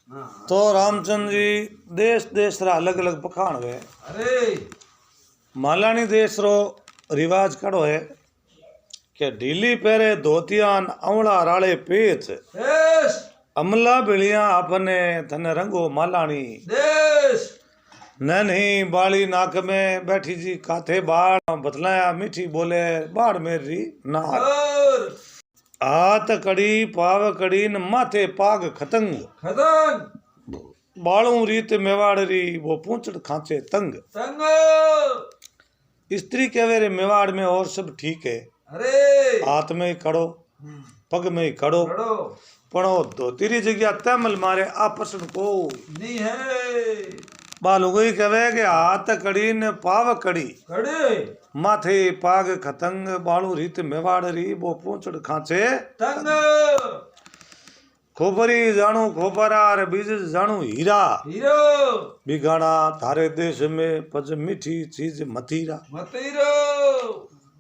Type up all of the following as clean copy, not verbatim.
तो रामचंद्र जी देश देश रा अलग अलग पखाण हुए। अरे मालानी देश रो रिवाज कड़ो है कि ढीली पेरे धोतियान अवड़ा राले पेच देश अमला बिलिया अपने धन रंगो मालानी देश नन्ही बाली नाक में बैठी जी काथे बाढ़ बतलाया मीठी बोले बाढ़ मेरी नार और हाथ कड़ी पाव कड़ी न माथे पाग खतंग खतंग बालों रीत मेवाड़री वो पूंछड़ खांचे तंग तंग स्त्री कहे रे मेवाड़ में और सब ठीक है अरे हाथ में ही कड़ो पग में ही कड़ो खड़ो पणो धोतीरी जगह तैमल मारे आपस को नहीं है बालू गई कहे कि हाथ कड़ी न पाव कड़ी खड़े माथे पाग खतंग बालू रीत मेवाड़री वो पूंछड़ खांचे तंग खोपरी जाणू खोपरा रे बीज जाणू हीरा हीरो बिगाड़ा थारे देश में पज मीठी चीज मथीरा मतीरो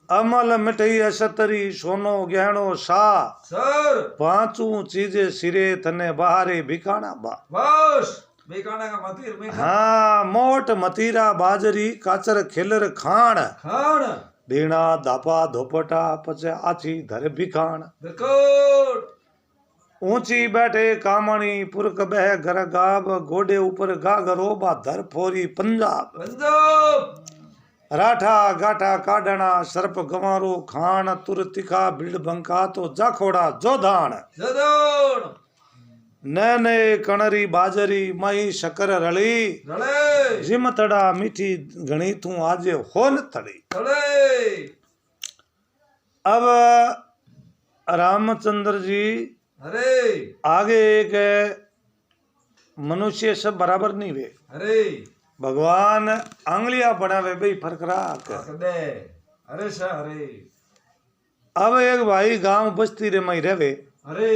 अमल मिठई असतरी सोनो गहनो सा सर पांचू चीजे सिरे थने बहारे बिकाना बा बस बेकाना का मतीर में हाँ मोट मतीरा बाजरी काचर खिलर खाण खान डीणा धापा धोपटा पचे आची धर बिखाण रिकॉर्ड ऊंची बैठे कामणी पुरख बह घर गाब गोडे ऊपर गागरो बा धर फोरी पंजाब पंजाब राठा गाठा काडना सर्प गंवारो खान तुर तिखा भीड़ बंका तो जाखोड़ा जोधान जदोन नैने कणरी बाजरी मई शकर रली रले जिम तड़ा मीठी घणी तू आज होल थड़ी। रले अब रामचंद्र जी अरे आगे एक मनुष्य सब बराबर नहीं वे अरे भगवान आंगलिया बनावे भाई फर्क राख। दे अरे सा अरे अब एक भाई गांव बस्ती रे मई रहे अरे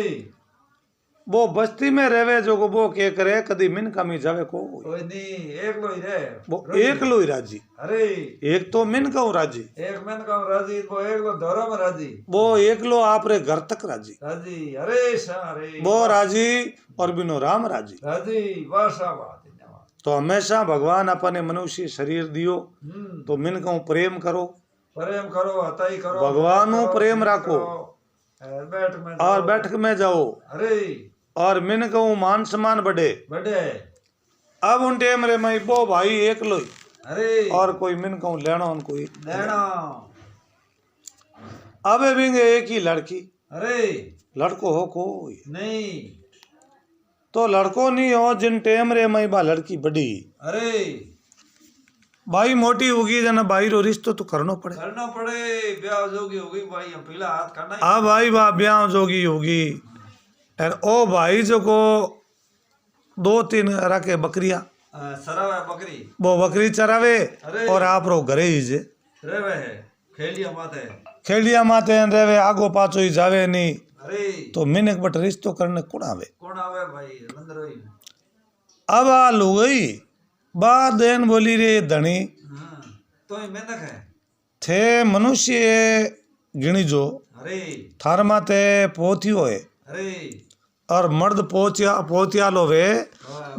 वो बस्ती में रहे जो को वो के करे कदी मिन कमी जावे को कोई नहीं एक लो ही रे वो एक लो ही राजी अरे एक तो मिन कहूँ राजी एक मैंने कहा राजी वो एक लो धोरो में राजी वो एक लो आप रे घर तक राजी राजी अरे सा अरे वो राजी और बिनो राम राजी राजी वाह सा वाह धन्यवाद तो हमेशा भगवान अपने मनुष्य शरीर दियो तो मिन कहूँ प्रेम करो प्रेम करो हताई करो भगवानो प्रेम राखो बैठ में और बैठक में जाओ अरे और मिन कहूँ मान सम्मान बढ़े बड़े अब उन टेम रे मई वो भाई एक लो ही अरे और कोई मिन कहूँ लेना उनको लेना अब बिंगे एक ही लड़की अरे लड़को हो कोई नहीं तो लड़को नहीं हो जिन टेम रे मई बा लड़की बड़ी अरे भाई मोटी होगी जना भाई रो रिश्तो तो करना पड़े करना पड़े ब्याह जोगी होगी भाई हम पहला हाथ करना ही आ भाई बा ब्याह जोगी होगी और ओ भाई जो को दो तीन रखे बकरिया सरव है बकरी वो बकरी चरावे अरे। और आप रो घरे ही जे रेवे है खेलिया माते खेलिया माते रहे आगो पाछो ही जावे नहीं अरे तो मिनक बट रिश्तो करने कौन आवे कौन आवे भाई अंदर ही अब आ लो गई बा देन बोली रे धनी तो ही मेहनत है थे मनुष्य गिणी जो अरे थार माते पोथियो है अरे और मर्द पोथिया लो वे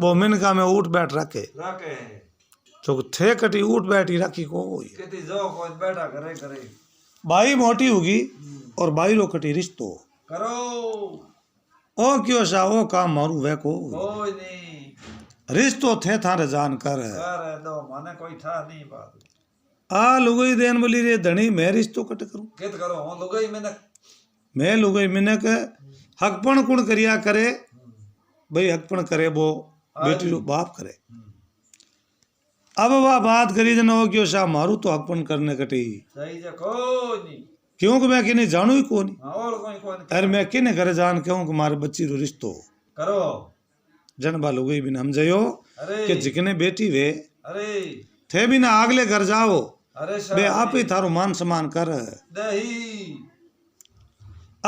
वो मिनका में उठ बैठ रखे राके जो थे कटी उठ बैठी रखी को कितनी जो कोई बैठा करे करे भाई मोटी होगी और भाई रो कटी रिश्तो करो ओ क्यों सा ओ काम मारू वे को कोई नहीं रिश्तो थे थारे जान कर दो माने कोई था नहीं बात आ लुगई देन बोली रे धनी मैं रिश्तो कट करूं कित करो हो लुगाई मेहनत मैं लुगई मिनक हकपण कुण करिया करे भाई हकपण करे वो बेटी रो बाप करे अब वह बात करी जन हो क्यों सा मारू तो हकपण करने कटी सही जे कोई नहीं क्योंकि मैं किने जानू ही कौन और कोई अरे मैं किने घर जान क्यों कि मारे बच्ची रो रिश्तो करो जन बालो गई बिन हम जयो अरे कि जिकने बेटी वे अरे थे बिना आगले घर जाओ अरे बे आप ही थारो मान सम्मान कर दही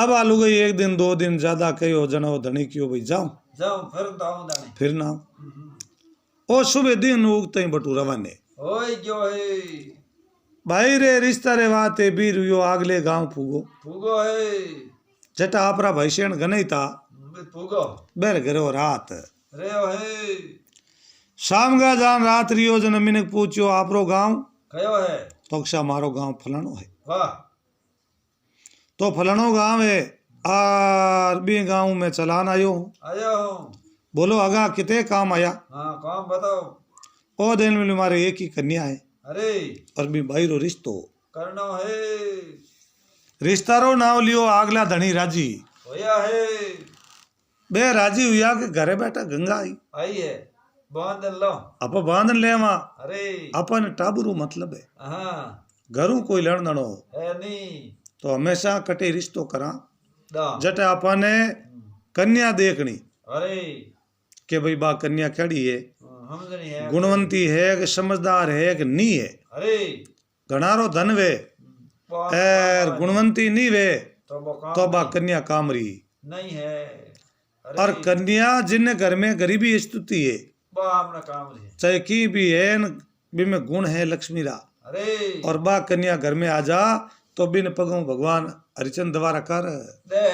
अब आलू गई एक दिन दो दिन ज्यादा कहो जनो धनी क्यों भाई जाओ जाओ फिर तो आऊं दाने फिर ना ओ सुबह दिन उगते ही बटू रवाने ओए जो है भाई रे रिश्ता रे वाते बीर यो आगले गांव फूगो फूगो है जटा आपरा भैसेन गने था फूगो बेर घरो रात रे ओ हे शाम का जान रात रियो जन मैंने पूछो आपरो गांव कयो है तो क्षा मारो गांव फलानो है वाह तो फलानो गांव है और बी गांव में चलान आयो हूँ आया हूँ बोलो अगा कितने काम आया हाँ काम बताओ ओ दिन में हमारे एक ही कन्या है अरे और भी भाई रो रिश्तो करना है रिश्तारो नाव लियो आगला धनी राजी होया है बे राजी हुआ कि घरे बैठा गंगा आई आई है बांध लो आप बांध ले वहां अरे अपन टाबरू मतलब है हाँ घरू कोई लड़ दड़ो है नहीं तो हमेशा कटे रिश्तो करा दा जटे अपने कन्या देखनी अरे कि भाई बा कन्या खड़ी है समझनी है गुणवंती है कि समझदार है कि नहीं है अरे घनारो धन वे और गुणवंती नहीं वे तो वो काम तो बा कन्या कामरी नहीं है और कन्या जिन घर में गरीबी स्थिति है बा हमने काम है चाहे की भी है बी में गुण है लक्ष्मी रा अरे और बा कन्या घर में आ जा तो बिन पगों भगवान हरिचंद द्वारा कर दे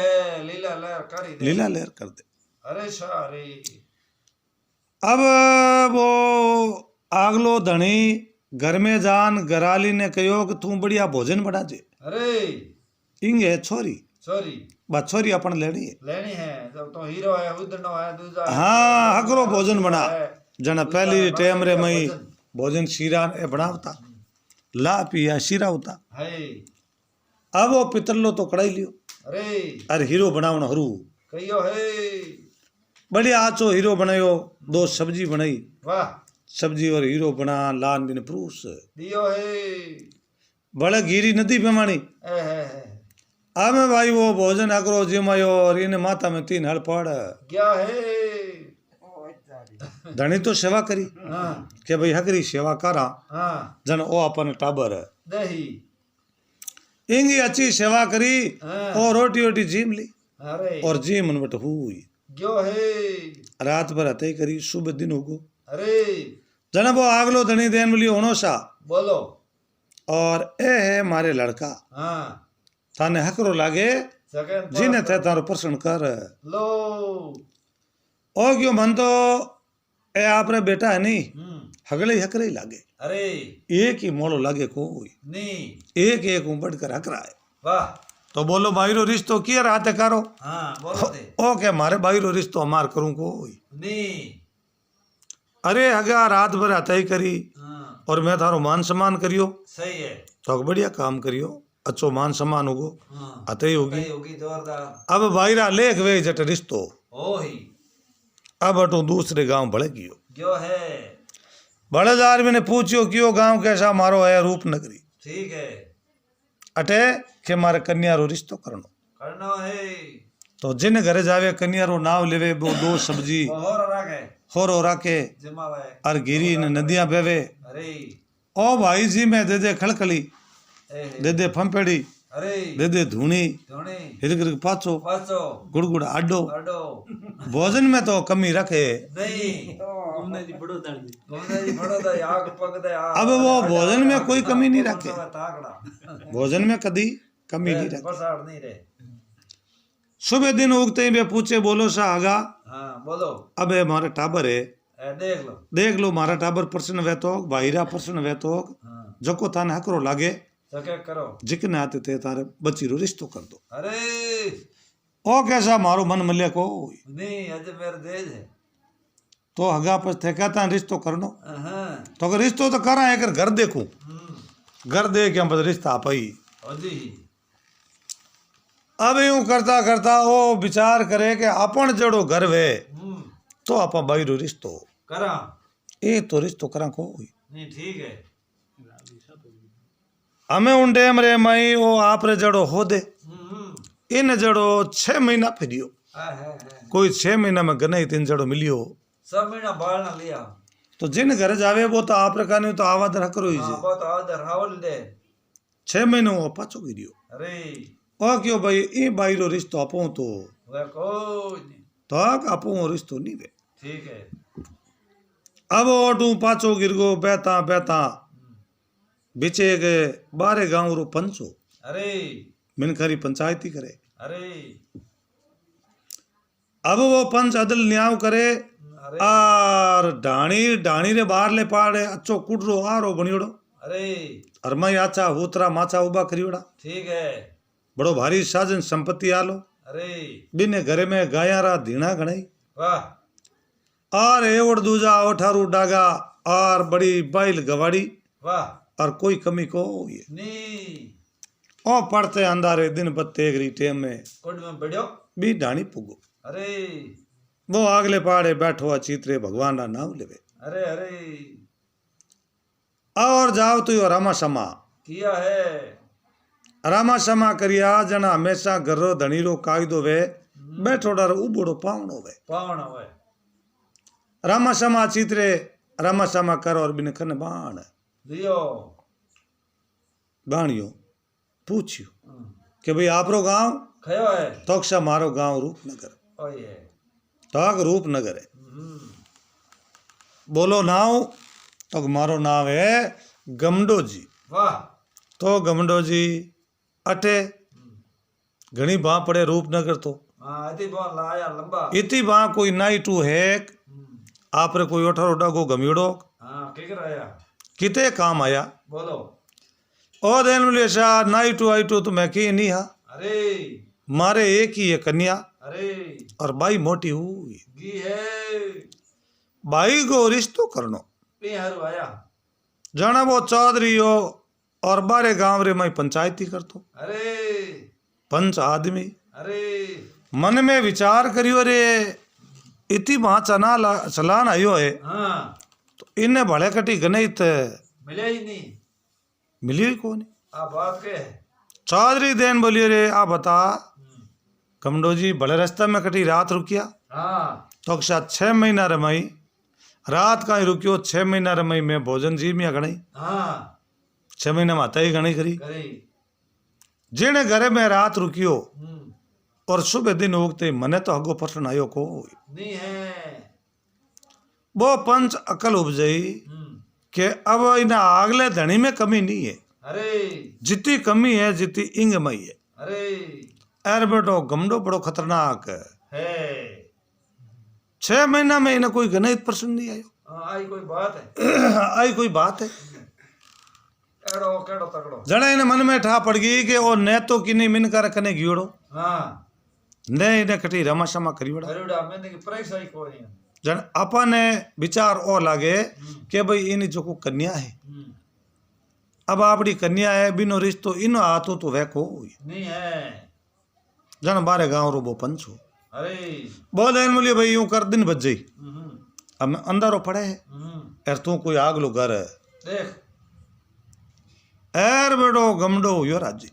लीला लहर करी दे लीला लहर कर दे अरे सारे अब वो आगलो धनी घर में जान घराली ने कहो कि तू बढ़िया भोजन बना जे अरे इंगे है छोरी सॉरी बा छोरी अपन लेनी है लेनी है जब तो हीरो है उदनो है दूजा हाँ हकरो भोजन बना है जना पहली टाइम रे मई भोजन शीरा ने बनावता ला पिया शीरा होता है अब वो पितरलो तो कढ़ाई लियो अरे अरे हीरो बनावण हरू कहियो है बढ़िया आचो हीरो बनायो दो सब्जी बनाई वाह सब्जी और हीरो बना लान बिन पुरुष दियो है बड़े गिरी नदी पे मानी है अब में भाई वो भोजन अकरो जिमायो और इन माता में 3 हल पड़ क्या है धनी तो सेवा करी हाँ के भाई हकरी सेवा करा हाँ जन ओ अपन टाबर दही इंगी अच्छी सेवा करी हाँ और रोटी वोटी जीम ली अरे और जीम मन बट हुई क्यों है रात भर हते करी सुबह दिन होगो अरे जन वो आगलो धनी देन मिली होनो सा बोलो और ए है मारे लड़का हाँ थाने हकरो लागे सेकंड जीने थे तारो प्रश्न कर लो ओ क्यों मन तो ए आपरे बेटा है नहीं हम्म हगले ही हकरे ही लागे अरे एक ही मोड़ो लागे कोई नहीं एक एक बढ़कर हकरा है वाह तो बोलो भाई रो रिश्तो किया राते करो हाँ बोलो दे ओ के मारे भाई रो रिश्तो हमार करूं कोई नहीं अरे हगा रात भर आता ही करी हाँ और मैं थारो मान सम्मान करियो सही है तो बढ़िया काम करियो अच्छो मान सम्मान होगो हाँ आते ही होगी सही होगी जोरदार अब भाईरा लेख वे जट रिश्तो ओ ही अब अटो दूसरे गांव भड़े गियो क्यों है बड़ेदार मैंने पूछियो क्यों गांव कैसा मारो है रूपनगरी ठीक है अटे के मारे कन्या रो रिश्तो करनो करना है तो जिन घरे जावे कन्या रो नाव लेवे वो दो सब्जी और रखे होरो राखे जिम्मा है और गिरी न नदियां बेवे अरे ओ भाई जी मैं दे दे खड़खली ए दे दे फंपेड़ी अरे दे दे धूनी धोनी हिरगिर पाछो पाचो गुड़गुड़ आडो अडो भोजन में तो कमी रखे नहीं घूमने जी बड़ो दे आग पग दे अब वो भोजन में कोई कमी नहीं रखे ताकड़ा भोजन में कदी कमी नहीं रखे बसाड़ नहीं रे सुबह दिन उगते ही वे पूछे बोलो सा आगा हाँ बोलो अब हमारे टाबर है देख लो मारा टाबर प्रश्न वैतो भाईरा प्रश्न वैतो हाँ जको थाने हकरो लागे सके करो जिकने आते थे तारे बच्ची रो रिश्तो कर दो अरे ओ कैसा मारो मन मल्ले को नहीं अज मेरे देज है तो हगा पर थे कहता है रिश्तो करनो हाँ तो अगर रिश्तो तो करा है घर देखूं घर देख हम रिश्ता आप ही अजी अब यूं करता करता वो विचार करे कि अपन जड़ो घर वे तो आप भाई रो रिश्तो करा ये तो रिश्तो करा को नहीं ठीक है हमें उन डेम रे मई वो आप रे जड़ो हो दे इन जड़ो 6 महीना फिरियो है कोई 6 महीना में गने 3 जड़ो मिलियो सब महीना बाल ना लिया तो जिन घर जावे वो तो आप रे कानी तो आवाज रख रो हाँ बहुत आदर हावल दे 6 महीने वो पाछो गिरियो अरे ओ क्यों भाई ये भाई रो रिश्तो आपो तो वह कोई नहीं तो आपो रिश्तो नहीं वे ठीक है अब ओटू पाछो गिर गो बेता बेता बिचे के 12 गांव रो पंचो अरे मिनखरी पंचायती करे अरे अब वो पंच अदल न्याय करे अरे आर ढाणी ढाणी रे बाहर ले पाड़े अच्छो कुटरो आरो बनियोड़ो अरे अरमाई आचा होतरा माचा उबा करियोड़ा ठीक है बड़ो भारी साजन संपत्ति आलो अरे बिने घरे में गाया रा धीणा गणाई वाह आर एवड़ दूजा ओठारू डागा आर बड़ी बैल गवाड़ी वाह और कोई कमी को ये नी ओ पड़ते अंधारे दिन बत्ते गरी टेम में कोड में बढ़ियो भी ढाणी पुगो अरे वो आगले पाड़े बैठो आ चीतरे भगवान रा नाम लेवे अरे अरे और जाओ तो यो रामा समा किया है रामा समा करिया जना हमेशा गर्रो धनीरो कायदो वे बैठो डर उबोड़ो पावणो वे पावण हुए रामा समा चीतरे रामा समा कर और बिन खन बाण लियो बाणियो पूछियो कि भाई आपरो गांव खयो है तोक्षा मारो गांव रूपनगर ओए तोक रूपनगर है बोलो नाव तो मारो नाम है गमडो जी वाह तो गमडो जी अटे घणी बाँ पड़े रूपनगर तो हाँ अति बहुत लाया लंबा इतनी बाँ कोई नाई टू है आप रे कोई ओठर डागो गमीड़ो हाँ ठीक रहा किते काम आया बोलो ओ देन बोले शाह नाई टू आई टू तो मैं की नहीं हा अरे मारे एक ही है कन्या अरे और बाई मोटी हुई गी है बाई को रिश्तो करनो हर आया जाना वो चौधरी हो और बारे गांव रे मैं पंचायती करतो अरे पंच आदमी अरे मन में विचार करियो रे इतनी वहां चलान आयो है हाँ तो इन्हें भले कटी गणित मिले ही नहीं मिली ही कौन आप बात के है चौधरी देन बोलियो रे आ बता कमडो जी भले रास्ते में कटी रात रुकिया हाँ तो शायद 6 महीना रमाई रात का ही रुकियो 6 महीना रमाई मैं भोजन जी में गणाई हाँ 6 महीना माता ही गणी करी करे जेने घरे में रात रुकियो और सुबह दिन उगते मने तो अगो प्रश्न आयो को नहीं है वो पंच अकल उपजई कि अब इन्हें आगले धनी में कमी नहीं है अरे जितनी कमी है जितनी इंग मई है अरे एर बेटो गमडो बड़ो खतरनाक है 6 महीना में इन्हें कोई गणित प्रश्न नहीं आयो हाँ, आई कोई बात है आई कोई बात है केड़ो केड़ो तकड़ो जड़ा इन्हें मन में ठा पड़ गई कि ओ ने तो कि नहीं मिन कर कने गियोड़ो हाँ ने इन्हें कटी रमा शमा करियोड़ा अरेड़ा मैंने की परीक्षा ही कोई नहीं जन अपन ने विचार और लागे कि भाई इन जो को कन्या है अब आपड़ी कन्या है बिनो रिश्तो इन हाथों तो वह को नहीं है जन बारे गांव रो वो पंच हो अरे बोल इन बोलिए भाई यूं कर दिन बज जाई अब मैं अंदर पड़े है यार तू कोई आग लो घर देख एर बेड़ो गमडो यो राजी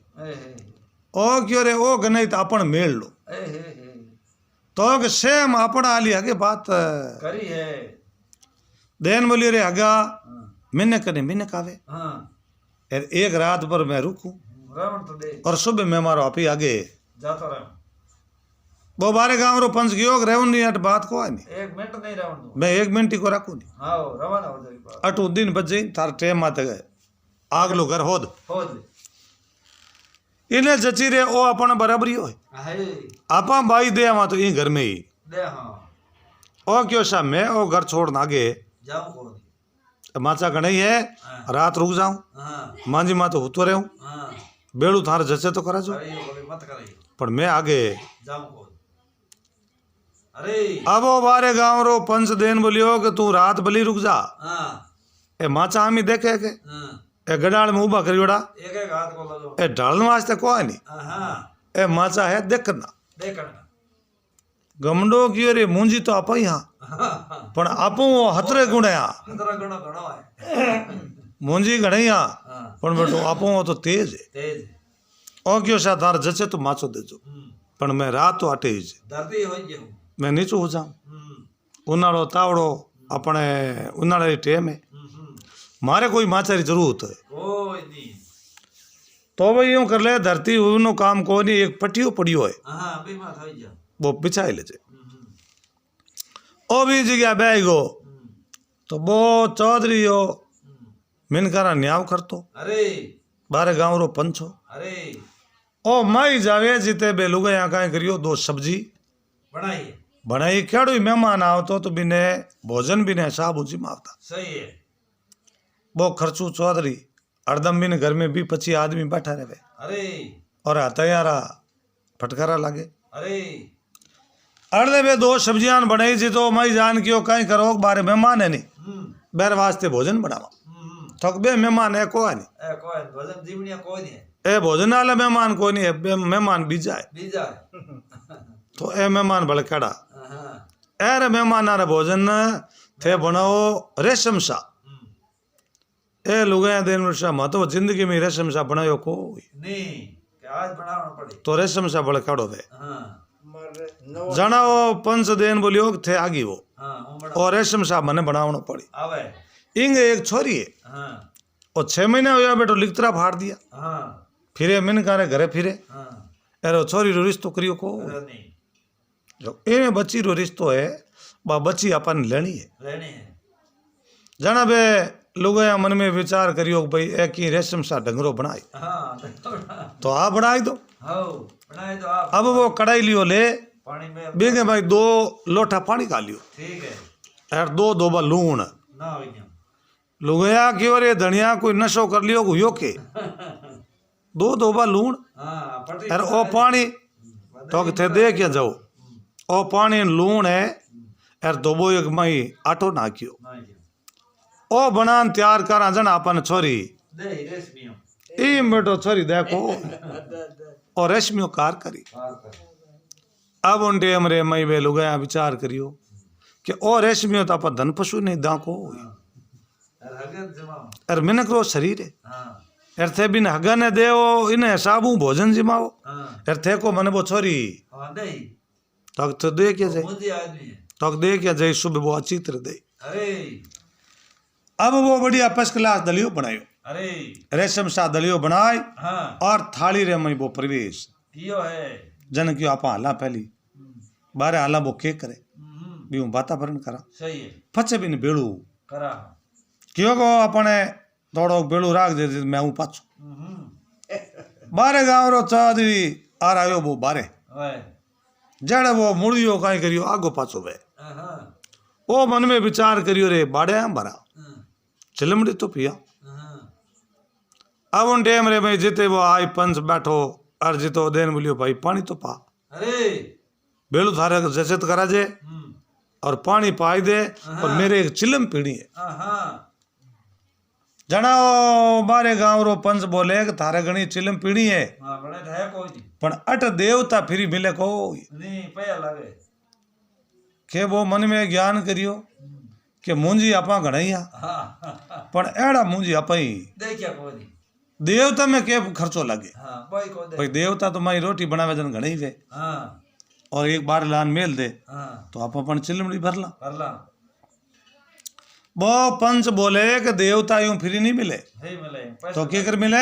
ओ क्यों रे ओ गने तो अपन मेल लो तो के सेम अपन आली आगे बात करी है देन बोलिए रे आगा मैंने कने मैंने कावे हाँ यार एक रात पर मैं रुकूं रावण तो दे और सुबह मैं मारो आप ही आगे जाता रहा वो बारे गांव रो पंच गयो रेवन नहीं अट बात को नहीं 1 मिनट नहीं रावण दो मैं 1 मिनट ही को रखू नहीं हाँ रवाना हो जाएगी बात अटू दिन बज जाई थार टेम आते गए आग लो घर होद हो इन्हें जची रे ओ अपन बराबरी हो है आपा बाई दे आवा तो ई घर में ही दे हाँ ओ क्यों सा मैं ओ घर छोड़ना आगे जाऊं को माचा गणई है रात रुक जाऊं हाँ मांझी माँ तो हुतो रहूं हाँ बेड़ू थार जचे तो करा जो अरे मत करे पर मैं आगे जाऊं को अरे अब वो बारे गांव रो पंच देन बोलियो कि तू रात भली रुक जा हाँ ए माचा हम ही देखे के हाँ ए गडाल में उबा करियोड़ा एक हाथ को लो ए ढालने वास्ते कोई नहीं हाँ ए माचा है देखना देखना गमडो की रे मुंजी तो आप ही हाँ पण आपो वो हतरे गुणया अंदर गणो गणो है मुंजी गणैया हाँ पण बेटो आपो वो तो तेज है तेज ओ क्यों सा थार जचे तो माचो देजो पण मैं रात तो अटे ही धरती हो गई मैं नीचो हो जाऊं उनाड़ो तावड़ो अपने उनाड़े टेम है मारे कोई माचारी जरूरत है कोई नहीं तो भाई यूं कर ले धरती उनो काम को नहीं एक पटियो पड़ियो है हाँ भी मत हो जा वो बिछाई ले जे ओ भी जगह बैग गो तो वो चौधरी हो मिनकारा न्याव करतो अरे बारे गांव रो पंचो अरे ओ माई जावे जीते बेलुगा यहाँ कहीं करियो 2 सब्जी बनाई भणाई खेड़ो मेहमान आवतो तो बिने भोजन बिने हिसाब ऊंची मावता सही है वो खर्चू चौधरी हरदम बिन घर में 20-25 आदमी बैठा रहे अरे और तैयारा फटकारा लागे अरे अड़ले बे 2 सब्जियां बनाई जी तो मई जान कियो कहीं करो बारे मेहमान है नहीं बेर वास्ते भोजन बनावा थक बे मेहमान है को नहीं ए कोई भजन जीवनिया कोई नहीं है ए भोजन वाला मेहमान कोई नहीं है मेहमान बीजा है बीजा तो ए मेहमान भड़केड़ा हां एर मेहमान रे भोजन थे बनाओ रेशम सा ए लुगाया दिन वर्षा महत्व जिंदगी में रेशम सा बनायो कोई नहीं कि आज बनाना पड़े तो रेशम सा भड़केड़ो वे हां जाना वो 5 दिन बोलियो थे आगी वो हां उमड़ा और रेशम सा मने बनावनो पड़ी आवे इंग एक छोरी है हां और 6 महीने हुआ बेटो लिखतरा फाड़ दिया हां फिरे मिनका रे घरे फिरे हां एरो छोरी रो रिश्तो करियो को नहीं जो ए बच्ची रो रिश्तो है बा बच्ची अपन लेनी है लेने है जाना बे लोगों मन में विचार करियो भाई एक ही रेशम सा डंगरो बनाई हां तो आप बनाई दो हां बनाए तो आप अब वो कढ़ाई लियो ले पानी में बेगे भाई 2 लोटा पानी का लियो ठीक है और 2 दोबा लूण ना हो गया लुगया की और ये धनिया कोई नशो कर लियो को यो के 2 दोबा लूण हां पटी और ओ पानी तो थे दे के जाओ ओ पानी लूण है और दोबो एक मई आटो नाखियो ना गया ओ बनान तैयार करा जन अपन छोरी दे रेशमियो ई बेटो छोरी देखो और रेशमियो कार करी अब उन टेम रे मई वे लुगाया विचार करियो कि ओ रेशमियो तो अपन धन पशु नहीं दाको हगत जमा और मिनक रो शरीर है हां अर्थे बिन हगन देओ इने हिसाबू भोजन जिमाओ हां अर्थे को मन वो छोरी हां दे तक तो दे के जाए मुझे आदमी है तक दे के जाए सुबह वो अच्छी तरह दे अरे अब वो बढ़िया फर्स्ट क्लास दलियो बनायो अरे रेशम सा दलियो बनाए हां और थाली रे मई वो प्रवेश कियो है जन क्यों आपा हाला पहली बारे हाला वो के करे भी हूँ वातावरण करा सही है फचे बिन बेड़ू करा क्यों को अपने थोड़ो बेड़ू राख दे मैं हूँ पाछू बारे गाँव रो चौधरी आ रहा वो बारे वे जड़ वो मुड़ियो कहीं करियो आगो पाछो वे हां ओ मन में विचार करियो रे बाड़े भरा चिलमड़ी तो पिया हां अब उन टेम रे भाई जिते वो आई पंच बैठो और जितो देन बोलियो भाई पानी तो पा अरे बेलू थारे जैसे तो करा जे और पानी पाई दे और मेरे एक चिलम पीड़ी है हां जना बारे गांव रो पंच बोले कि थारे घणी चिलम पीड़ी है हां बड़े है कोई नहीं पण अट देवता फिरी मिले को नहीं पया लागे के वो मन में ज्ञान करियो कि मुंजी आपा घणैया हां पण एड़ा मुंजी आपा ही देखिया कोई नहीं देवता में के खर्चो लगे हां कोई को दे भाई देवता तो मारी रोटी बनावे जन घणई वे हां और एक बार लान मेल दे हां तो आप अपन चिलमड़ी भरला करला वो पंच बोले कि देवता यूं फिरी नहीं मिले हे मिले तो क्या कर मिले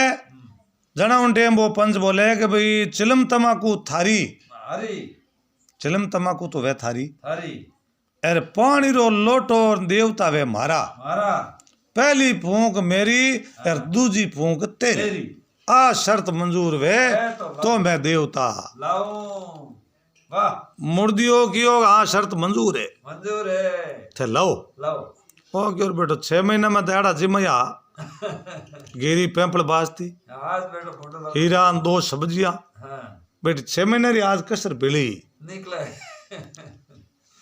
जना उन टेम वो पंच बोले कि भाई चिलम तमाकू थारी अरे चिलम तमाकू तो वे थारी हरी अरे पानी रो लोटो देवता वे मारा मारा पहली फूंक मेरी और दूजी फूंक तेरी तेरी आ शर्त मंजूर वे तो मैं देवता लाओ वाह मुर्दियों की आ शर्त मंजूर है मंजूर है थे लो लाओ ओ क्यों बेटो 6 महीना में तो एड़ा जिमया गिरी पेंपल बाजती आज बेटो फोटो लो हीरा 2 सब्जियां हां बेटी 6 महीने री आज कसर बिली निकले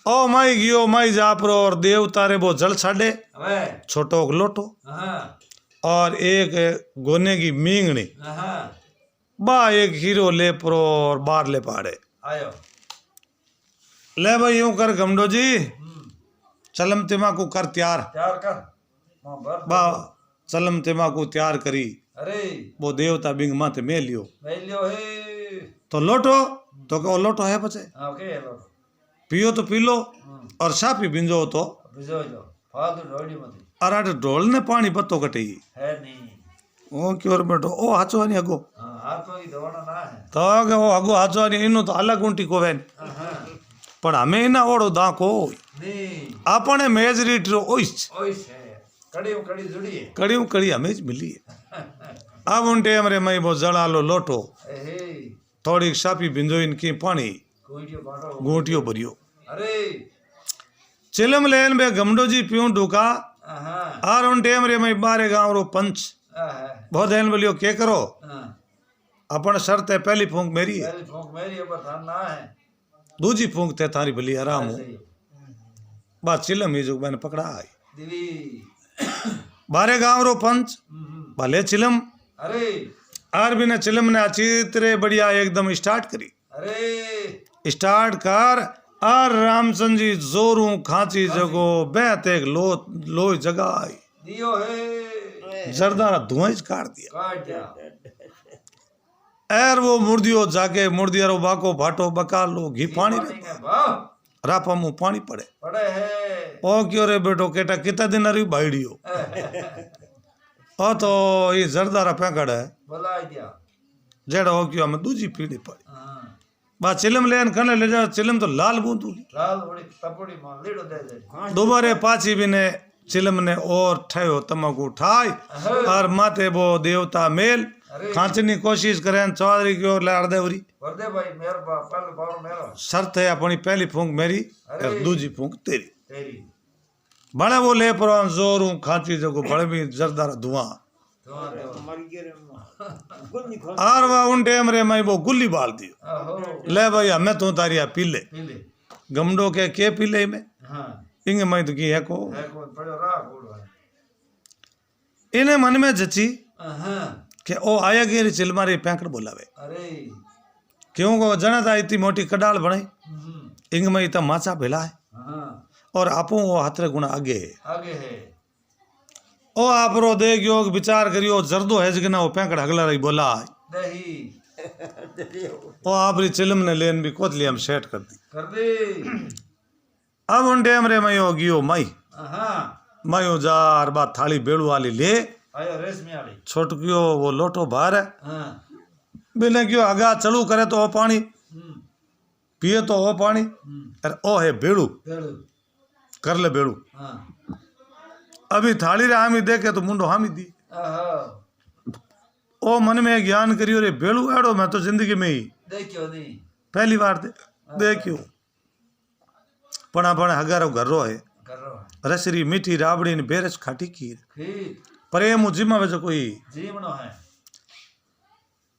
ओ माई गियो माई जापरो और देवता रे वो जल छाड़े वे छोटो लोटो हां और एक गोने की मींगनी हां बा एक हीरो ले परो और बार ले पाड़े आयो ले भाई यूं कर गमडो जी चलम तिमाकू कर तैयार तैयार कर मां भर बा चलम तिमाकू तैयार करी अरे वो देवता बिंग माथे में लियो मेलियो हे तो लोटो तो कहो लोटो है पचे हां के लो पियो तो पी लो और सापी बिंजो तो बुझो जो फालतू ढोड़ी मत अराट ढोल ने पानी पत्तो कटी है नहीं ओ क्यों बेटो ओ हाचो नहीं अगो हां हाथों की दवाना ना है तो के वो अगो हाचो नहीं इनो तो अलग ऊंटी को वेन हां पण हमें इना ओड़ो दा को नहीं आपने मेजरीट रो ओइस ओइस है कड़ी जुड़ी है कड़ियों कड़ी हमें ज मिली है अब उन टेम रे मई वो जड़ा लो लोटो हे थोड़ी सापी बिंजो इनकी पानी कोईडियो बाटो गोटियो भरियो अरे चिलम लेन बे गमडो जी प्यूं ढूका हाँ आर उन टेम रे मैं बारे गांव रो पंच बहुत एन बोलियो के करो अपन शर्त है पहली फूंक मेरी है पहली फूंक मेरी है पर थान ना है दूजी फूंक ते थारी भली आराम हो सही बात चिलम ही जो मैंने पकड़ा आई दिवी बारे गांव रो पंच भले चिलम अरे आर भी ने चिलम ने चित्रे बढ़िया एकदम स्टार्ट करी अरे स्टार्ट कर आर रामचंद्र जी जोरू खांची जगो बेहते लो जगह आई दियो है जरदारा धुआं ही काट दिया काट दिया एर वो मुर्दियो जाके मुर्दियारो बाको भाटो बका लो घी पानी के वाह रापा मुंह पानी पड़े पड़े है ओ क्यों रे बेटो केटा कितना दिन अरे भाईडियो ओ तो ये जरदारा पैकड़ है बोला दिया जेड़ा हो क्यों हमें दूजी पीढ़ी पड़ी हाँ बा चिलम लेन कने ले जा चिलम तो लाल बूंदूली लाल बड़ी तपड़ी मां लीडो दे दे दोबारे पाची भी ने चिलम ने और ठयो तमको ठाई और माथे वो देवता मेल खांचनी कोशिश करें चौधरी की ओर लाड़ देवरी वर्दे भाई मेरे पल पारो मेरो शर्त है अपनी पहली फूंक मेरी और दूजी फूंक तेरी तेरी बड़े वो ले पर जोर हूँ खांची जगो बड़े भी जरदार धुआं आर वह उन टेम रे मैं वो गुल्ली बाल दियो आहो ले भाई हमें तो तारिया पीले पीले गमडो के पीले में हाँ इंगे मैं तो की है को है कौन पड़ो रा गोड़ इन्हें मन में जची हाँ कि ओ आया गिरी चिलमारी पैंकड़ बोलावे अरे क्यों को जना था इतनी मोटी कडाल बनाई इंग में इतना माचा भेला है हाँ और आपो वो हतरे गुना आगे है आगे है ओ आप रो देख योग विचार करियो जर्दो है जगना वो पैंकड़ हगला रही बोला दही ओ आप री चिलम ने लेन भी कोतली हम सेट कर दी कर दे अब उन डेम रे मैं हो गियो माई हाँ मैं हो जार बात थाली बेड़ू वाली ले आयो रेशमी वाली छोटकियो वो लोटो बाहर है हाँ बिना क्यों आगा चलू करे तो वो पानी पिए तो वो पानी अरे ओ है बेड़ू बेड़ू कर ले बेड़ू हाँ अभी थाली रे हामी देखे तो मुंडो हामी दी आहो ओ मन में ज्ञान करियो रे बेड़ू एड़ो मैं तो जिंदगी में ही देखियो नहीं पहली बार देखियो पणा पण हगारो घरो है कर रहा है रसरी मीठी राबड़ी ने बेरस खाटी खीर खीर प्रेम जिम्मा वे कोई जीवनो है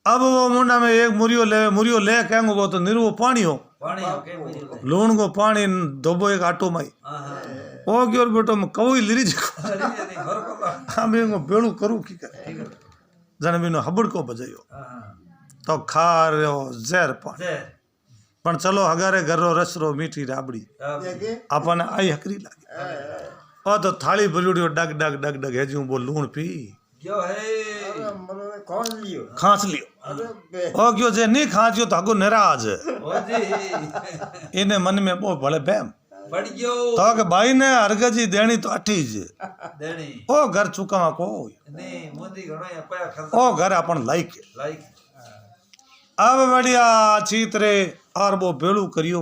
अब वो मुंडा में एक मुरियो ले कहेंगे वो तो निर्वो पानी हो पानी के मुझे लूण को पानी धोबो एक आटो माई हाँ ओ क्यों बेटो मैं कवई लिरी जको अरे नहीं घर को हम एंगो बेड़ू करू की करे जन बिनो हबड़ को बजायो हाँ तो खार जहर पानी जय पण चलो हगारे घरो रसरो मीठी राबड़ी अपन आई हकरी लागी ओ तो थाली भरियो डग डग डग डग हेजू वो लूण पी क्यों है खांस लियो ओ क्यों जे नहीं खांसियो तो हगो नाराज ओ जी इने मन में वो भले बहम बढ़ गयो तो के भाई ने हरगजी देनी तो अठीज देनी ओ घर चुका को नहीं मुंदी घणो या पया खस ओ घर अपन लाइक लाइक अब बढ़िया चीतरे और वो बेड़ू करियो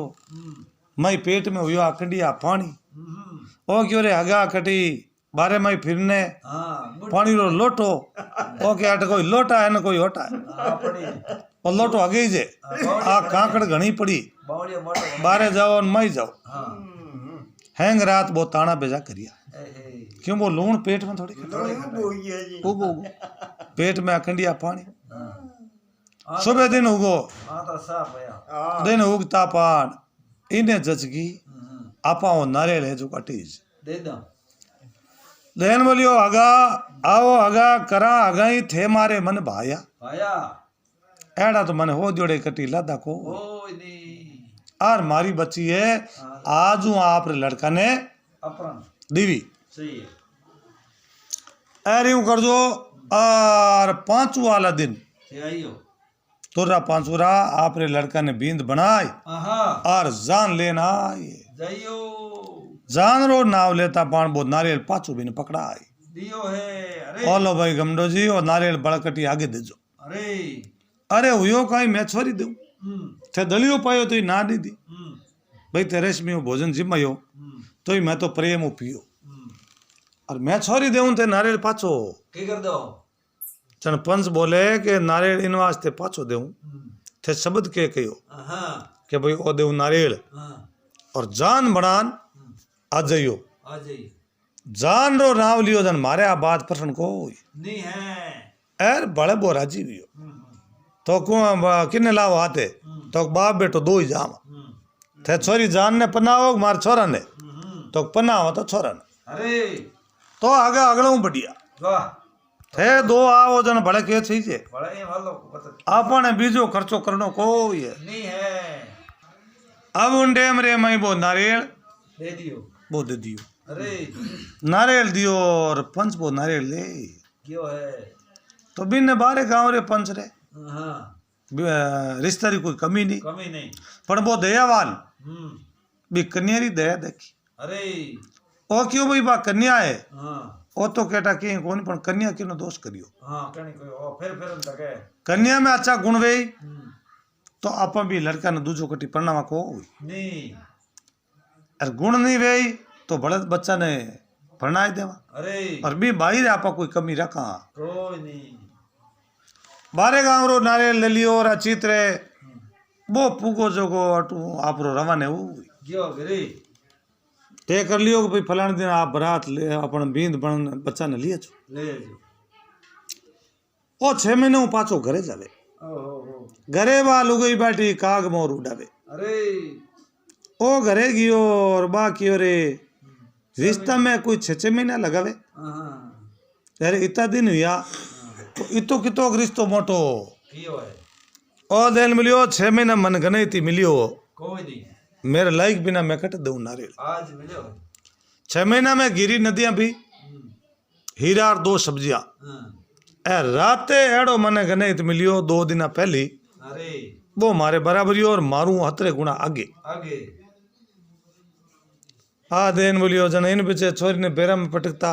मई पेट में हुआ आखंडिया पानी ओ क्यों रे हगा कटी बारे मई फिरने हाँ पानी रो लोटो ओ के अट कोई लोटा है न कोई होटा है अपनी और लोटो आगे ही जे आ काकड़ घनी पड़ी बावड़िया मोटो बारे जाओ और मई जाओ हाँ हैंग रात वो ताना बेजा करिया ए क्यों वो लूण पेट में थोड़ी उगो पेट में अखंडिया पानी सुबह दिन उगो हाँ तो साफ भैया दिन उगता पान इन्हें जचगी आपा वो नारियल है जो कटीज दे दो लेन बोलियो हगा आओ हगा करा हगा ही थे मारे मन भाया भाया एड़ा तो मन हो जोड़े कटी लादा को ओ नहीं आर मारी बच्ची है आज हूँ आप रे लड़का ने अपना दीवी सही है अरे यूं कर दो और पांचू वाला दिन से आइयो तोरा पांचूरा आप रे लड़का ने बींद बनाई आहा और जान लेना आए जाइयो जान रो नाव लेता पान बो नारियल पाछू भी ने पकड़ा आई दियो है अरे ओलो भाई गमडो जी और नारियल बड़कटी आगे दे जो अरे अरे हुयो कहीं मैं छोरी दूं थे दलियो पायो तो ना दी दी हम्म भाई ते रेशमी हो भोजन जिम्मायो तो ही मैं तो प्रेम हो पियो और मैं छोरी देऊं ते नारियल पाछो की कर दो चन पंच बोले कि नारियल इन वास्ते पाछो देऊं थे शब्द के कहो हाँ कि भाई ओ देऊं नारियल हाँ और जान बनान आ जाइयो आ जाइए जान रो नाव लियो जन मारे आ बात प्रश्न को नहीं है एर बड़े बो राजी हुई तो किन्ने लाओ आते तो बाप बेटो दो ही जाम थे छोरी जान ने पनाओ मार छोरा ने तो पनाओ तो छोरा ने अरे तो आगे अगलों बढ़िया वाह थे दो आओ जन बड़े के छीजे बड़ा ही वालों को पता आपने बीजो खर्चो करनो को है नहीं है अब उन डेम रे मई वो नारियल दे दियो वो दे दियो अरे नारियल दियो और पंच वो नारियल ले क्यों है तो बिन बारे गांव रे पंच रे हाँ रिश्ते री कोई कमी नहीं कमी नहीं पर वो दयावान हम्म भी कन्या री दया देखी अरे ओ क्यों भाई बा कन्या है हाँ ओ तो कहता कि कौन पण कन्या क्यों दोष करियो हाँ कहीं कोई और फिर हम तक है कन्या में अच्छा गुण वे तो आप भी लड़का ने दूजो कटी परिणाम को नहीं और गुण नहीं वे तो बड़े बच्चा ने परिणाम देवा अरे और भी बाहर आप कोई कमी रखा कोई नहीं बारे गांव रो नारियल ले लियो और चित्रे वो पूगो जो को अटू आप रो रवाने हो क्यों गिरी तय कर लियो कि भाई फलाने दिन आप बरात ले अपन बींद बन बच्चा ने लिए छो ले जो ओ 6 महीने हूँ पाछो घरे जावे ओहो घरे बा लुगई बैठी काग मोर उड़ावे अरे ओ घरे गियो और बा कियो रे रिश्ता में कोई 6 महीना लगावे हाँ यार इतना दिन हुआ तो इतो कितो रिश्तो मोटो क्यों है ओ दिन मिलियो 6 महीना मन गने थी मिलियो कोई नहीं मेरे लाइक बिना मैं कट दूं नारियल आज मिलो 6 महीना में गिरी नदियां भी हीरा और 2 सब्जियां हाँ ए राते एड़ो मने गने तो मिलियो 2 दिन पहली अरे वो मारे बराबरी और मारू हतरे गुणा आगे आगे आ देन बोलियो जन इन पीछे छोरी ने बेरा में पटकता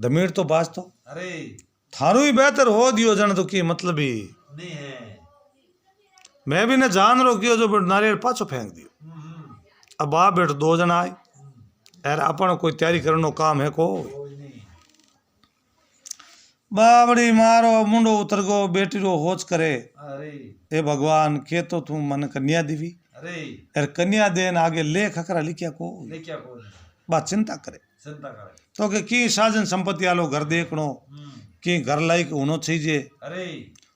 धमीर तो बाज तो अरे थारू ही बेहतर हो दियो जन तो की मतलब ही नहीं है मैं भी ने जान रो कियो जो नारियल पाछो फेंक दियो अब बाप बेट 2 जना आए यार अपन कोई तैयारी करनो काम है को कोई नहीं बाबड़ी मारो मुंडो उतर गो बेटी रो होच करे अरे ए भगवान के तो तू मन कन्या दीवी अरे यार कन्या देन आगे ले खकरा लिखिया को ले क्या कोई बा चिंता करे चिंता करे तो के की साजन संपत्ति आलो घर देखनो की घर लायक होनो चाहिए अरे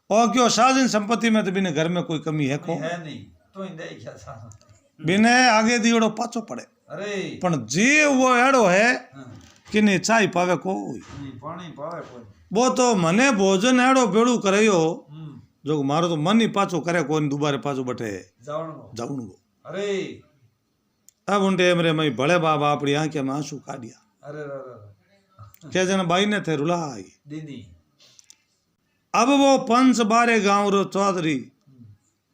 और क्यों साजन संपत्ति में तो बिने घर में कोई कमी है को है नहीं तो इन दे क्या सारा बिने आगे दियोड़ो पाछो पड़े अरे पण जी वो एड़ो है हाँ, कि नहीं चाय पावे को नहीं पानी पावे कोई वो तो मने भोजन एड़ो बेड़ू करयो हम्म जो मारो तो मन ही पाछो करे कोई दुबारे पाछो बटे जावण को जाऊन गो अरे अब उन टेम रे मई बड़े बाबा अपनी आंखें में आंसू काढ़िया अरे रे क्या जन बाई ने थे रुलाई दीदी अब वो पंच बारे गांव रो चौधरी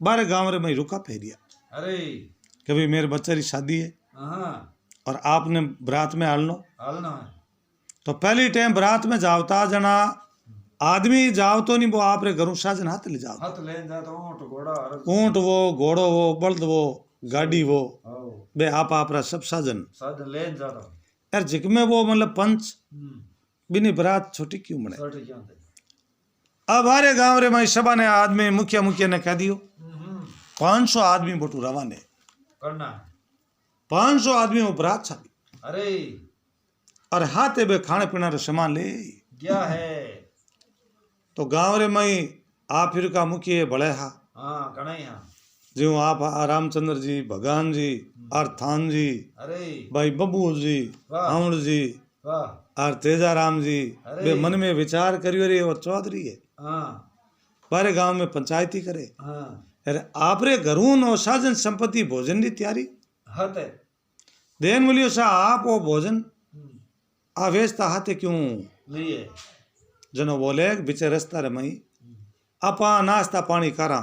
बारे गांव रे मई रुका फेरिया अरे कि भाई मेरे बच्चे की शादी है हाँ और आपने बरात में हालनो हालना है तो पहली टाइम बरात में जावता जना आदमी जाव तो नहीं वो आप रे घरों साजन हाथ ले जाओ हाथ ले जाता ऊंट घोड़ा हर ऊंट वो घोड़ो वो बल्द वो गाड़ी वो आओ बे आप रा सब साजन साध ले जाता यार जिक में वो मतलब पंच बिनी बरात छोटी क्यों बने छोटे क्यों थे अब हमारे गांव रे मैं सभा ने आदमी मुखिया ने कह दियो 500 आदमी बटू रवाने करना है 500 आदमी वो बरात छापी अरे और हाथे बे खाने पीने रो सामान ले क्या है तो गांव रे मई आप फिर का मुखिया बड़े हा हाँ कणाई हाँ जो आप रामचंद्र जी भगवान जी और थान जी अरे भाई बबू जी वाह। आउण जी वाह और तेजाराम जी अरे। वे मन में विचार करियो रे और चौधरी है हाँ बारे गांव में पंचायती करे हाँ अरे आप रे घरून और साजन संपत्ति भोजन की तैयारी हत है देन मिलियो सा आप वो भोजन आवेशता हाथे क्यों नहीं है जनो बोले बिचे रस्ता रे मई आपा नाश्ता पानी करा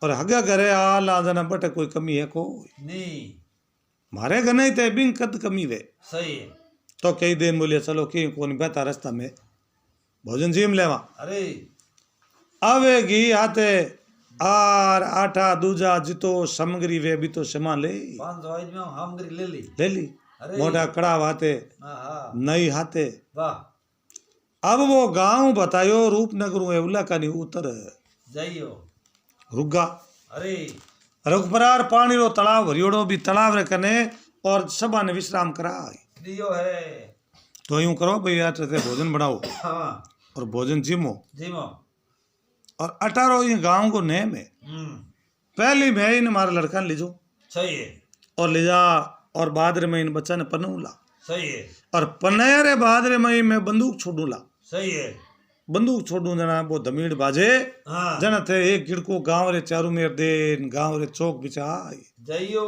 और हगा घरे आला जना बटे कोई कमी है को नहीं मारे गने ते बिन कद कमी वे सही है तो कई दिन बोलिए चलो कि कोनी बेहता रास्ता में भोजन जीम लेवा अरे आवेगी हाथे आर आटा दूजा जितो सामग्री वे भी तो सामान ले 500 आज में हमगरी ले ली ले ली अरे। मोटा कड़ा हाथे हाँ हाँ नई हाथे वाह अब वो गांव बतायो रूपनगर एवला का नहीं उतर जाइयो रुगा अरे रघुपरार पानी रो तालाब भरियोड़ो भी तालाब रे कने और सभा ने विश्राम कराई। दियो है। तो यूं करो भाई यार ते भोजन बनाओ हाँ और भोजन जिमो जीमो। और 18 ये गांव को नेम है। पहली मैं इन हमारे लड़का ने ले जाओ सही है। और ले जा और बादरे में इन बच्चा ने पन्नूला सही है। और पन्नरे बादरे में मैं बंदूक छोड़ूला। सही है। बंदूक छोड़ू जना वो धमीड़ बाजे हाँ जना थे एक गिड़को गांव रे चारू मेर दे गांव रे चौक बिचा जइयो।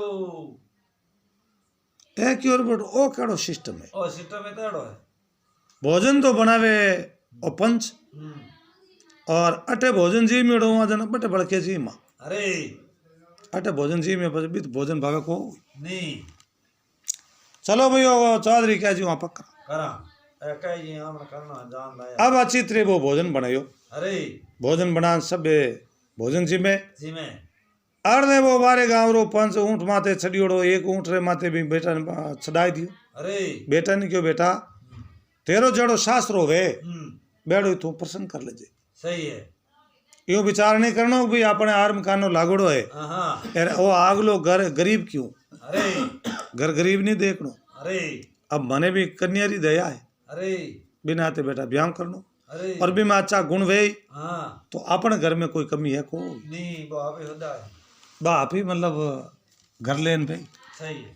एक और बट ओ केड़ो सिस्टम है। ओ सिस्टम में तेड़ो है। भोजन तो बनावे और पंच और अटे भोजन जी मेड़ो वहां जना बटे बड़के जी मां अरे अटे भोजन जी में बस भी तो भोजन भावे को नहीं चलो भैया चौधरी क्या जी वहां पक्का करा कह जी हम करना जान लाया। अब अच्छी तरह वो भोजन बनायो। अरे भोजन बना सब भोजन जी में जी में अर्धे वो बारे गांव रो पंच ऊंट माथे छड़ियोड़ो एक ऊंट रे माथे भी बेटा ने छड़ाई दियो। अरे बेटा ने क्यों बेटा तेरो जड़ो शास्त्र होवे बेड़ो तू प्रसन्न कर लेजे। सही है। यो विचार नहीं करनो भाई अपने आर्म कानो लागोड़ो है हाँ अरे वो आगलो घर गरीब क्यों अरे घर गरीब नहीं देखनो। अरे अब मने भी कन्या री दया है अरे बिना ते बेटा ब्याह करनो अरे और भी में अच्छा गुण वे हाँ तो अपने घर में कोई कमी है को नहीं वो आप ही होता है। बाप ही मतलब घर लेन भाई सही है।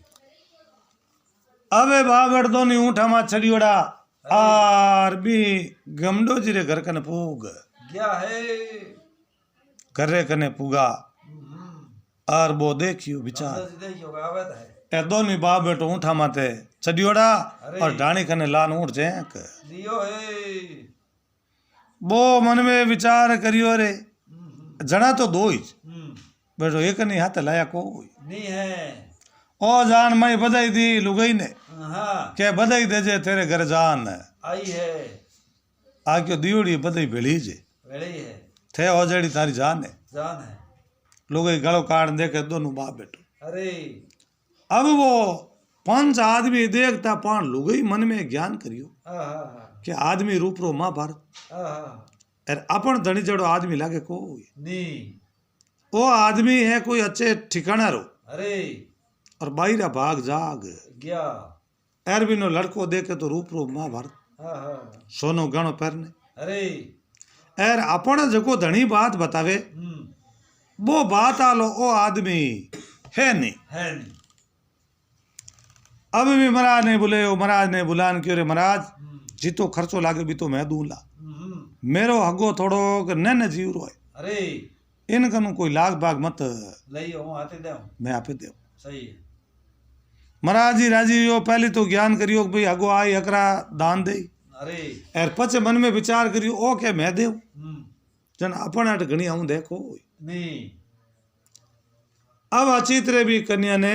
अबे बाबड़ दो नहीं ऊँटा मा छड़ियोड़ा आर भी गमडो जीरे घर कने पूग क्या है। घर रे कने पूगा और वो देखियो विचार देखियो आवत है। ए दोनों बाप बेटो ऊँठा माते छड़ियोड़ा अरे। और डाणी कने लान ऊँट जेक दियो है। वो मन में विचार करियो रे जना तो दो ही बेटो एक नहीं हाथ लाया को नहीं है। ओ जान मई बधाई दी लुगाई ने हाँ के बधाई दे जे तेरे घर जान आई है। आक्यो दियोड़ी बधाई भेड़ी जे वेड़ी है। थे हो जेड़ी तारी जान है जान है। लुगाई गलो काट देखे दोनों बाप बेटो। अरे अब वो 5 आदमी देखता पान लुगाई मन में ज्ञान करियो कि आदमी रूप रो महाभारत और अपन धनी जड़ो आदमी लागे को नहीं वो आदमी है कोई अच्छे ठिकाना रो अरे और बाईरा भाग जाग गया। एरबिनो लड़को देखे तो रूप रो महाभारत सोनो गणो पहरने अरे एर अपन जको धनी बात बतावे वो बात आलो ओ आदमी है नहीं है नहीं। अब भी महाराज ने बोले ओ महाराज ने बुलान क्यों रे महाराज जितो खर्चो लागे भी तो मैं दूंला मेरो हगो थोड़ो नन जीव रो है अरे इनकनु कोई लाग बाग मत लई हूं आते दे मैं आपे दे सही है। महाराज जी राजी यो पहले तो ज्ञान करियो कि भाई हगो आई हकरा दान दे अरे एर पछे मन में विचार करियो ओ के मैं देव जन अपन अट घणी आऊं देखो नहीं। अब अच्छी तरह भी कन्या ने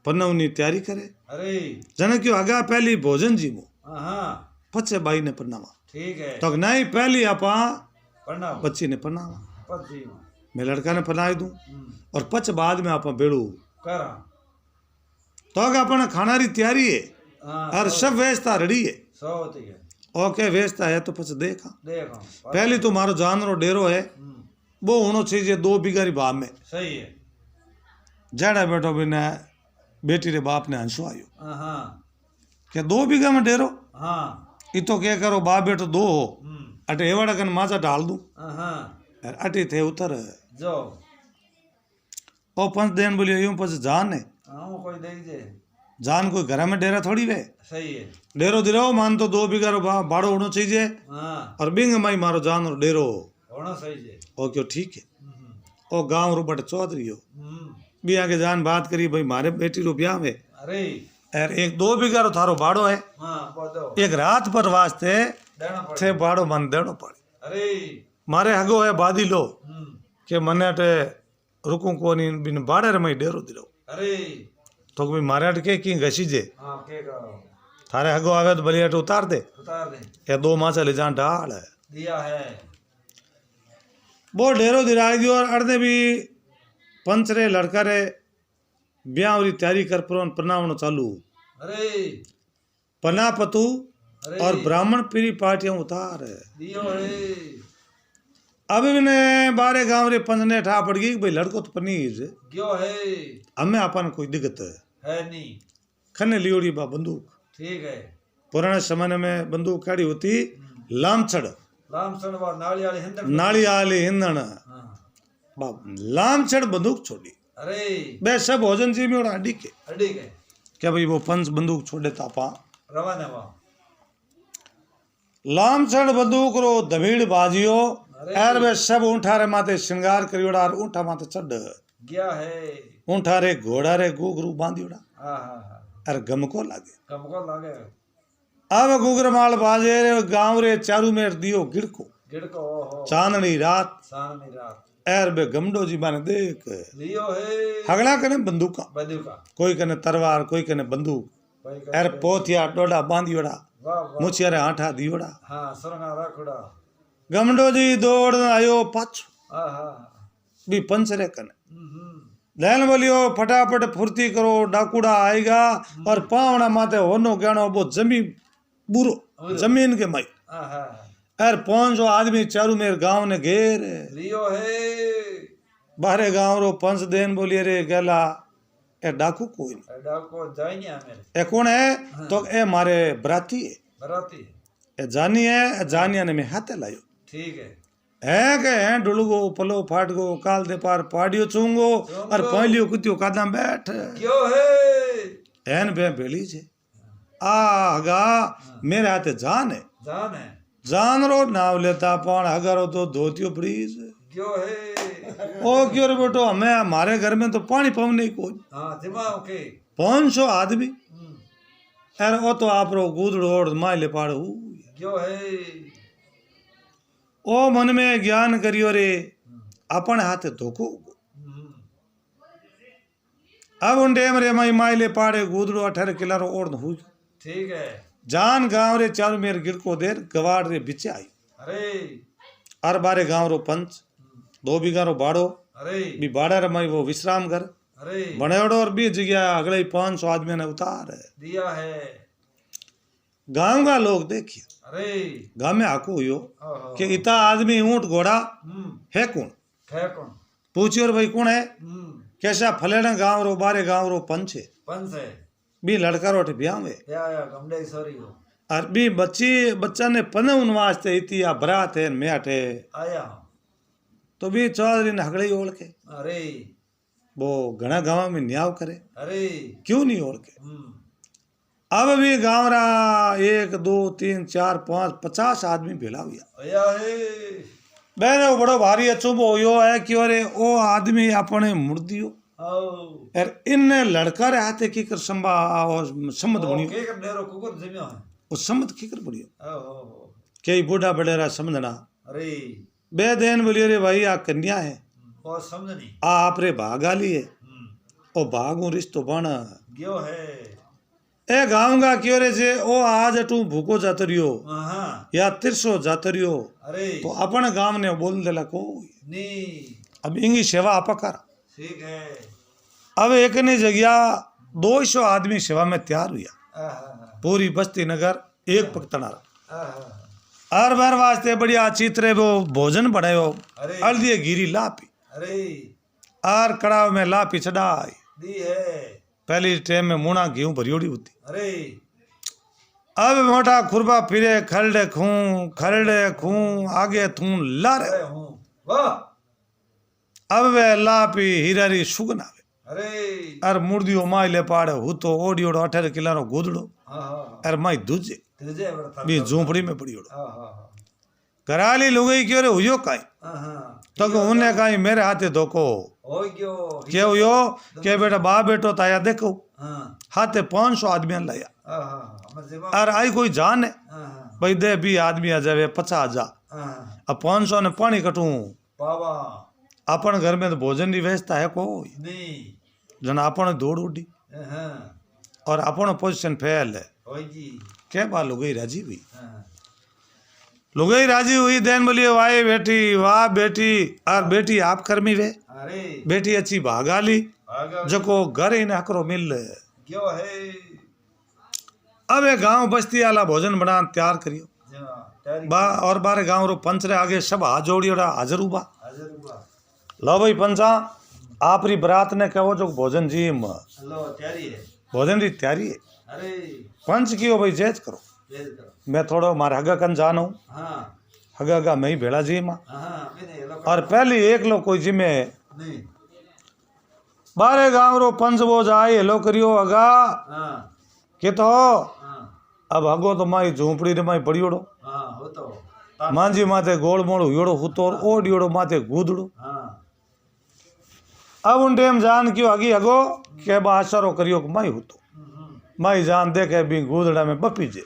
पन्नवनी तैयारी करे अरे जन क्यों आगा पहली भोजन जीवो हाँ पछे बाई ने पन्नावा ठीक है। तो नहीं पहली आपा पढ़ना बच्ची ने पन्नावा पति मैं लड़का ने पनाई दूं और पछ बाद में आपा बेड़ू करा तो अगर अपन खाना री तैयारी है और सब व्यवस्था रेडी है सोती है। ओके व्यवस्था है तो पछ देखा देखो पहली तो मारो जानवरो डेरो है वो होना चाहिए 2 बीघा री भाव में सही है। जड़ा बैठो भी ने बेटी रे बाप ने हंसो आयो हाँ क्या 2 बीघा में डेरो हाँ इतो क्या करो बाप बेटो 2 हो अटे एवड़ा कन माचा डाल दूं हाँ यार अटे थे उतर जो ओ 5 दिन बोलियो यूं पछ जान है हाँ कोई देख जे जान कोई घर में डेरा थोड़ी वे सही है। डेरो दिरो मान तो 2 बीघा रो बाड़ो होना चाहिए हाँ और बिंग माई मारो जान और डेरो होना सही जे। ओ क्यों ठीक है ओ गांव रो बट चौधरी हो भी आगे जान बात करी भाई मारे बेटी रो ब्याह में अरे यार 1-2 बीघा रो थारो बाड़ो है हाँ बोलो एक रात पर वास्ते देना पड़े। थे बाड़ो मन देनो पड़े अरे मारे हगो है बादी लो के मने अटे रुकू को नहीं बिन बाड़े रे मई डेरो दिलो अरे तो भी मारे अटके की घसी जे हाँ के करो थारे हगो आवे तो बलिया उतार दे उतार दे या 2 माचा ले जान डाल है दिया है। वो डेरो दिराई दियो और अर्धे भी पंच रे लड़का रे ब्याह री तैयारी कर प्रणावनो चालू अरे पना पतू अरे और ब्राह्मण पीरी पार्टियां उतार दियो है। अब इन्हें बारे गांव रे पंच ने ठा पड़ गई कि भाई लड़को तो पनीर क्यों है हमें अपन कोई दिक्कत है नहीं खने लियोड़ी बा बंदूक ठीक है पुराने समय में बंदूक खड़ी होती लामछड़ रामचंद्र बाबा नाली वाले हिंदन नाली आले हिंदन हाँ। बाप लामछड़ बंदूक छोड़ी अरे बे सब भोजन जी में उड़ा अड़ी के अड़ी के क्या भाई वो पंच बंदूक छोड़े तापा रवाना हुआ लामछड़ बंदूक रो दभीड़ बाजियो अरे। एर वे सब ऊंठा रे माथे श्रृंगार करियोड़ा और ऊंठा माथे चढ़ गया है ऊंठा रे घोड़ा रे घूघरू बांधियोड़ा हाँ हाँ हाँ अर गमको लागे कमको लागे अब घूघर माल बाजे रे गांव रे चारू मेर दियो गिड़को गिड़को ओहो चांदनी रात सामने रात एर बे गमडो जी माने देख लियो है हगड़ा कने बंदूका बंदूका कोई कने तलवार कोई कने बंदूक कोई एर पोथिया डोडा बांधियोड़ा वाह वाह मुछिया रे आठा दियोड़ा हाँ सुरंगा रखड़ा गमडो जी दौड़ आयो पाछो हाँ हाँ भी पंच रे कने लैन बोलियो फटाफट फुर्ती करो डाकूड़ा आएगा और पावना माथे होनो गहनो वो बुरो जमीन के माई हाँ हाँ एर 500 आदमी चारू मेर गांव ने घेर लियो है बाहरे गांव रो पंच देन बोलिए रे गेला ए डाकू कोई नहीं डाको जाए नहीं मेरे ए कौन है तो ए मारे बराती है बराती ए जानिया ने मैं हाथे लायो ठीक है के है डुलगो पलो फाट गो काल दे पार पाडियो चूंगो और पहलियो कुतियो कादा बैठ क्यों है एन बे बेली छे आगा मेरे हाथे जान है जान रो नाव लेता पण अगर हो तो धोतियो प्लीज क्यों है ओ क्यों रे बेटो हमें हमारे घर में तो पानी पवने कोई हाँ जिमा ओके 500 आदमी अरे ओ तो आप रो गुदड़ोड़ माइले पाड़ क्यों है ओ मन में ज्ञान करियो रे अपन हाथे धोखो अब उन डेम रे माइले पाड़े गुदड़ो 18 किला रो ओढ़ हुई ठीक है जान गांव रे चारू मेर गिरको देर गवाड़ रे बिचे आई अरे हर बारे गांव रो पंच 2 बीघा रो बाड़ो अरे भी बाड़ा रे माई वो विश्राम घर अरे बनेड़ो और भी जगह अगले 500 आदमी ने उतार दिया है गांव का लोग देखिए अरे गांव में आको हुयो कि इतना आदमी ऊंट घोड़ा है कौन पूछियो रे भाई कौन है कैसा फलेना गांव रो बारे गांव रो पंच है भी लड़का रोटे ब्याह में और भी बच्चा ने पने उन वास्ते इति या बरात है म्याट है आया तो भी चौधरी ने हगड़े ओढ़ के अरे वो घना गांव में न्याव करे अरे क्यों नहीं ओढ़ के अब भी गांव रा 1 2 3 4 5 50 आदमी भेला हुआ बहने वो बड़ो भारी अचूबो हुयो है कि अरे ओ आदमी अपने मुर्दियो यार इन लड़का रे हाथे की कर सम्मत बनियो वो सम्मत की कर बनियो कई बूढ़ा बड़ेरा समझना अरे बे देन बोलियो रे भाई आ कन्या है वो समझनी आ आप रे भागाली है ओ भागू रिश्तो बन गयो है ए गाँव का क्यों रे जे ओ आज तू भूको जात रियो या तिरसो जात रियो अरे तो अपन गाँव ने बोल देला को नहीं अब इंगी सेवा आप कर ठीक है अब एक ने जगह 200 आदमी सेवा में तैयार हुआ पूरी बस्ती नगर एक पकतना हर बार वास्ते बढ़िया चित्रे वो भोजन बनायो हल्दी गिरी लापी अरे और कड़ाव में लापी चढ़ाई दी है पहली टाइम में मुना गेहूं भरियोड़ी होती अरे अब मोटा खुरबा फिरे खरड़े खूं आगे थू लारे वाह अब वे लापी हीरारी सुगन आवे अरे अर मुर्दियो माइले पाड़े हूँ तो ओडियोड़ो 18 किला रो गोदड़ो अर माई दूजे भी झूंपड़ी में पड़ी ओड़ो घराली लुगई क्यों रे हुयो काई तो उन्हें काई मेरे हाथे धोको क्या हुयो के बेटा बाप बेटो ताया देखो हाथे 500 आदमी लाया अर आई कोई जान है भाई दे भी आदमी आ जावे 50 जा अब 500 ने पानी कटू अपन घर में तो भोजन की व्यवस्था है कोई जन अपन दौड़ उड़ी और अपन पोजीशन फेल है क्या बात लुगई राजी हुई लुगई राजी हुई देन बोलिए वाह बेटी और बेटी आप कर्मी वे बेटी अच्छी भागाली जको घर ही नकरो मिल अब गांव बस्ती वाला भोजन बना तैयार करियो तैयारी बा और बारे गांव रो पंच रे आगे सब हाथ जोड़ियोड़ा हाजिर हुआ। हाजिर हुआ। लो भाई पंचा आपरी बरात ने कहो जो भोजन जी लो तैयारी है। भोजन री तैयारी है। अरे पंच कियो भाई जेज करो। तेज करो। मैं थोड़ो मारे हगा कन जानो हाँ हगा मैं ही भेड़ा जी मां हाँ मैंने लो और पहली एक लो कोई जिम्मे नहीं। बारे गांव रो पंच वो जाए हेलो करियो हगा हाँ के तो हाँ अब हगो तो माई झूंपड़ी रे माई पड़ियोड़ो हाँ हो तो मांझी माथे गोल मोड़ हुयोड़ो हुतोर ओडियोड़ो माथे गूदड़ो हाँ अब उन टेम जान क्यों हगी हगो के बाशरो करियो कि माई हुतो माई जान देखे भी गूदड़ा में बपी जे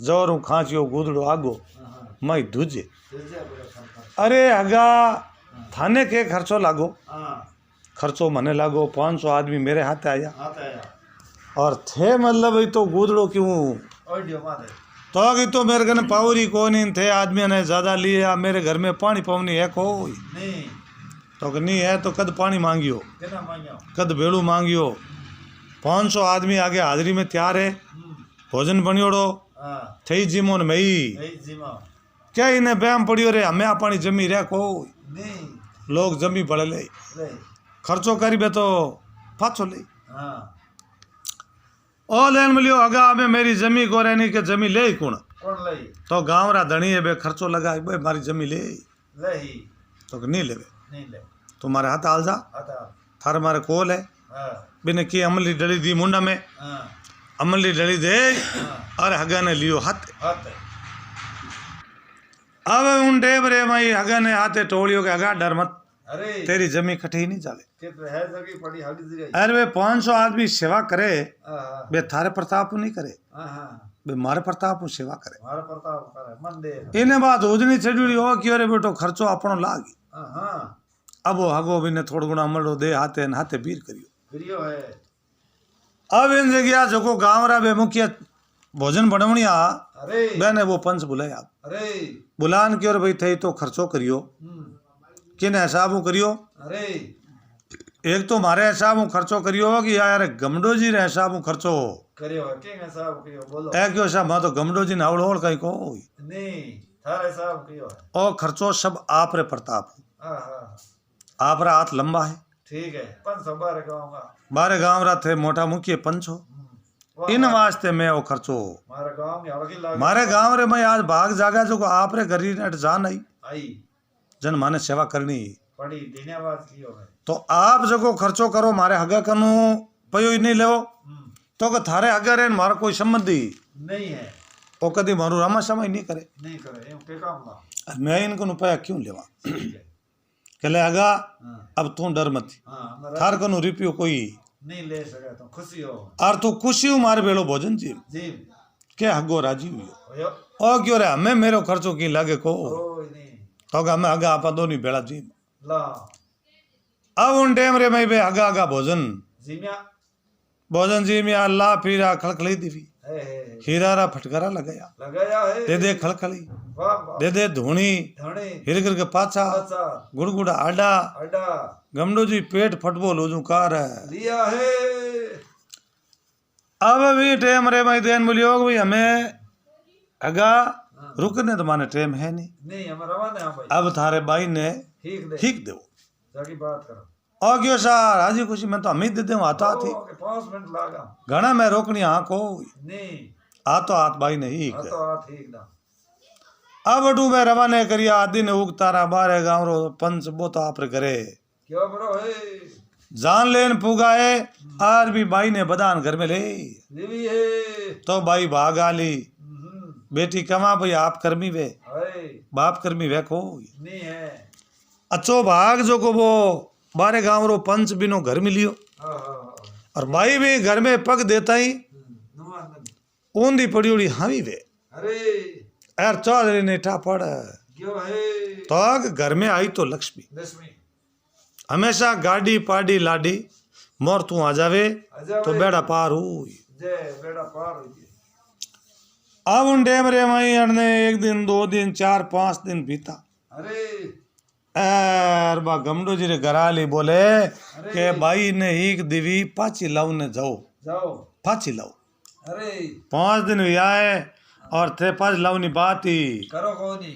जोरू खांचियो गूदड़ो आगो माई दूजे अरे हगा थाने के खर्चो लागो खर्चो मने लागो 500 आदमी मेरे हाथ आया और थे मतलब ही तो गूदड़ो क्यों तो अभी तो मेरे कने पावरी को नहीं थे आदमी ने ज्यादा लिया मेरे घर में पानी पावनी है कोई तो नहीं है तो कद पानी मांगियो कद बेड़ू मांगियो 500 आदमी आगे हाजिरी में तैयार है भोजन बनियोड़ो थई जीमो ने मई क्या इन्हें बैम पड़ियो रे हमें पानी जमी रहा कोई लोग जमी पड़े ले खर्चो करी बे तो पाछो ले ओ लेन मिलियो अगा हमें मेरी जमी को रहनी के जमी ले कौन तो गांव रा धनी है बे खर्चो लगा बे मारी जमी ले तो नहीं ले तुम्हारे हाथ आल जा थारे मारे कोल है बिने की अमली डली दी मुंडा में अमली डली दे और हगा ने लियो हाथ अब उन टेब रे माई हगा ने हाथे टोलियो के हगा डर मत तेरी जमी कठी नहीं चाले अरे वे 500 आदमी सेवा करे बे थारे प्रताप नहीं करे बे मारे प्रताप सेवा करे इन्हें बात उजनी चढ़ी हो कि अरे बेटो खर्चो अपनो लागी अब वो हगो भी ने थोड़ा गुना अमलो दे हाथे न हाथे बीर करियो अब इन जगह जो गाँव रा बे मुखिया भोजन बनवनिया मैंने वो पंच बुलाया बुलान की और भाई थे तो खर्चो करियो किन हिसाब करियो एक तो मारे हिसाब खर्चो करियो कि यार गमडो जी रे हिसाब खर्चो करियो के हिसाब करियो बोलो ए क्यों सा मैं तो गमडो जी नावड़ होल कहीं को नहीं थारे हिसाब करियो ओ खर्चो सब आप रे प्रताप आप रा हाथ लंबा है ठीक है 500 बारे गांव का बारे गांव रा थे मोटा मुखिया पंचो इन वास्ते मैं वो खर्चो मारे गांव रे मैं आज भाग जागा जो आप रे घरी नेट जान आई जन माने सेवा करनी पड़ी धन्यवाद कियो है तो आप जो खर्चो करो मारे हगा कनु पयो ही नहीं लेवो तो के थारे हगा रे मारा कोई संबंधी नहीं है ओ कदी मारू रामा समय नहीं करे एम के काम ला मैं इनको रुपया क्यों लेवा कहले हगा अब तू डर मत थार कनु रुपयो कोई नहीं ले सके तो खुशी हो और तू खुशी हो मारे बेलो भोजन जी के हगो राजी हुई ओ क्यों रे हमें मेरो खर्चो की लागे को तो हमें हगा आपा दोनी बेड़ा जी अब उन टाइम रे मैं बे हगा हगा भोजन जी में अल्लाह पीरा खलखली दी हीरा रा फटकारा लगाया है दे खलखली दे धूणी हिर गिर के पाछा गुड़गुड़ा आडा गमडो जी पेट फटबो लोजू कार लिया है अब भी टाइम रे मैं देन बोलियो भाई हमें अगा रुकने तो माने टाइम है नहीं हम रवाना भाई अब थारे भाई ने ठीक दो जाकी बात करो और क्यों सा राजी खुशी मैं तो हम ही दे दूं आता थी 5 मिनट लागा घना मैं रोकनी हाँ को नहीं तो हाथ भाई ने ही तो हाथ ठीक दा अब अटू मैं रवाने करिया आदि ने उगतारा बारे गाँव रो पंच वो तो आप रे करे क्यों बरो है जान लेन पुगाए आज भी भाई ने बदान घर में ले है तो भाई भाग आली बेटी कमा भाई आप कर्मी वे बाप कर्मी वे को नहीं है अच्छो भाग जो को वो बारे गाँव रो पंच बिनो घर में लियो और भाई भी घर में पग देता ही ऊंधी पड़ी उड़ी हावी वे यार चौधरी ने पड़ तो घर में आई तो लक्ष्मी हमेशा गाड़ी पाड़ी लाडी मोर तू आ जावे तो बेड़ा पार हुई अब उन डेम रे मई अड़ने 1 दिन 2 दिन 4 5 दिन बीता यार बा गमडो जी रे घराली बोले के भाई ने एक दिवी पाची लाऊ ने जाओ पाची लाओ 5 दिन हुआ है और थे पास लवनी बाती करो कोनी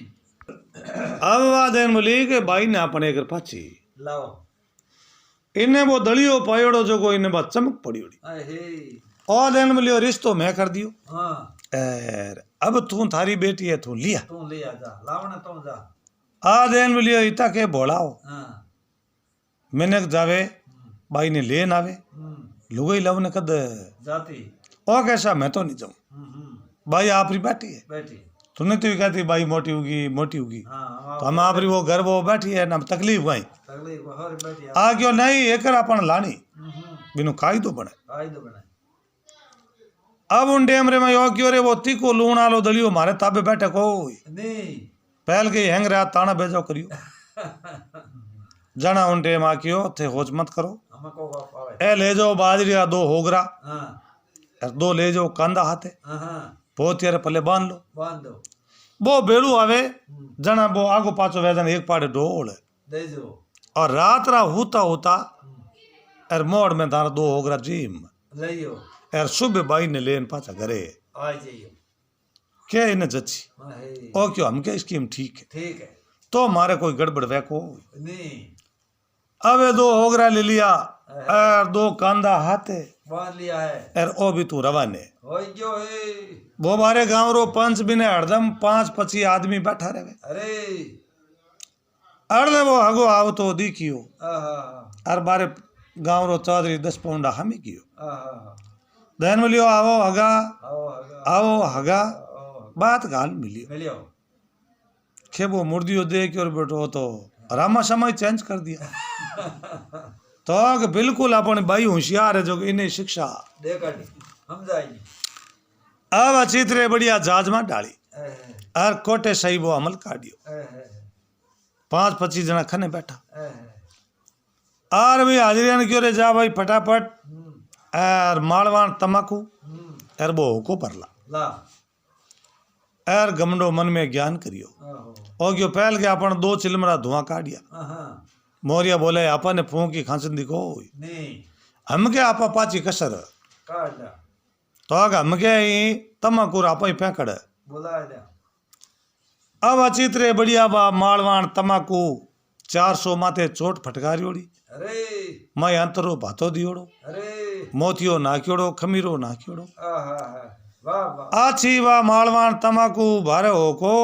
अब वा देन बोली के भाई ने अपने घर पाची लाओ इन्हें वो दलियो पायोड़ो जो को इन्हें बात चमक पड़ी उड़ी आए हे और देन बोलियो रिश्तो मैं कर दियो हाँ एर अब तू थारी बेटी है तू लिया तू ले आ जा लावना तू जा आ देन बोलियो इता के बोलाओ हाँ मैंने जावे भाई ने लेन आवे लुगाई लव ने कद जाती ओ कैसा मैं तो नहीं जाऊं भाई आप ही बैठी है बैठी तूने तो कहती भाई मोटी होगी हाँ तो हम आप वो घर वो बैठी है ना तकलीफ भाई तगली बाहर बैठी आ क्यों नहीं एक अपन लानी बिनु खाई तो बने आई तो बने अब उन डेमरे में यो क्यों रे वो तीको लूण आलो दलियो मारे ताबे बैठे को नहीं पहल के हैंग रहा ताना भेजो करियो जाना उन डेम आ क्यों थे होच मत करो हमको पावे ए ले जाओ बाजरी का 2 होगरा हाँ और 2 ले जाओ कांदा हाथे हाँ बहुत यार पल्ले बांध लो बांध दो वो बेड़ू आवे जना वो आगो पाछो वेदन एक पाड़े ढोल दे जो और रात रा होता होता और मोड़ में तारा 2 होगरा जीम लियो और सुबह भाई ने लेन पाछा घरे आ जाइयो क्या इन्हें जची हाँ हे ओ क्यों हम क्या स्कीम ठीक है ठीक है तो हमारे कोई गड़बड़ वैको नहीं अब ये 2 होगरा ले लिया और 2 कांदा हाथे बांध लिया है और ओ भी तू रवाने हो जो है वो हमारे गांव रो पंच बिने हरदम 5-25 आदमी बैठा रहे अरे अरे वो हगो आओ तो दिखियो आहा और बारे गांव रो चौधरी 10 पौंडा हम ही कियो आहा दहन बोलियो आओ हगा आओ हगा बात गाल मिलियो मिलियो खे वो मुर्दियो देख और बेटो तो रामा समय चेंज कर दिया तो आग बिल्कुल अपने भाई होशियार है जो कि इन्हें शिक्षा देखा नहीं हम जाएंगे अब अचित्रे बढ़िया जहाज में डाली और कोटे सही वो अमल काटियो 5-25 जना खने बैठा और भी हाजिरिया ने क्यों रे जा भाई फटाफट और मालवान तमाकू और वो को परला ला और गमडो मन में ज्ञान करियो और क्यों पहल के अपन 2 चिलमरा धुआं काटिया मोरिया बोले आपा ने फूंकी खांसन दिखो नहीं हम के आपा पाची कसर काट ला तो आग हम के ही तमाकू आपा ही फेंकड़ बुला ले अब अचित्रे बढ़िया बा मालवान तमाकू 400 माथे चोट फटकारी ओड़ी अरे मैं अंतरो भातो दियोड़ो अरे मोतियो नाक्योड़ो खमीरो नाक्योड़ो आहा वाह वाह आछी वा मालवान तमाकू भारे होको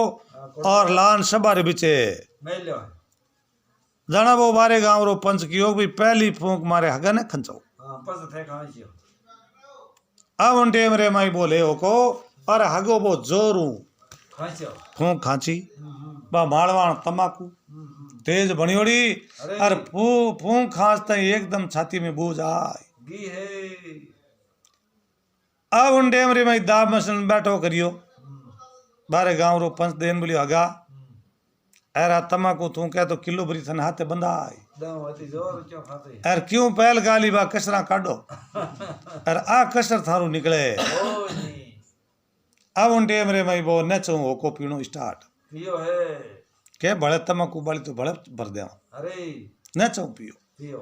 और लान सबारे बिचे मिलियो जाना वो बारे गांव रो पंच कियो भी पहली फूंक मारे हगा ने खंचो हाँ पस थे कहाँ जियो अब उन टेम रे माई बोले होको और हगो वो जोरू कहाँ जियो फूंक खांची बा मालवान तमाकू तेज बनियोड़ी अरे और फूंक खांचते ही एकदम छाती में बूझ आए गी है अब उन टेम रे माई दाब मसन बैठो करियो बारे गांव रो पंच देन बोलियो हगा अरे तमाकू तू कह तो किलो भरी थन हाथे बंदा आई दम अति जोर क्यों खाते अरे क्यों पहल गाली बा कसरा काटो अरे आ कसर थारू निकले ओ नहीं अब उन टेम रे माई वो नचो होको पीनो स्टार्ट पियो है के बड़े तमाकू बड़ी तो बड़े भर दे अरे नचो पियो पियो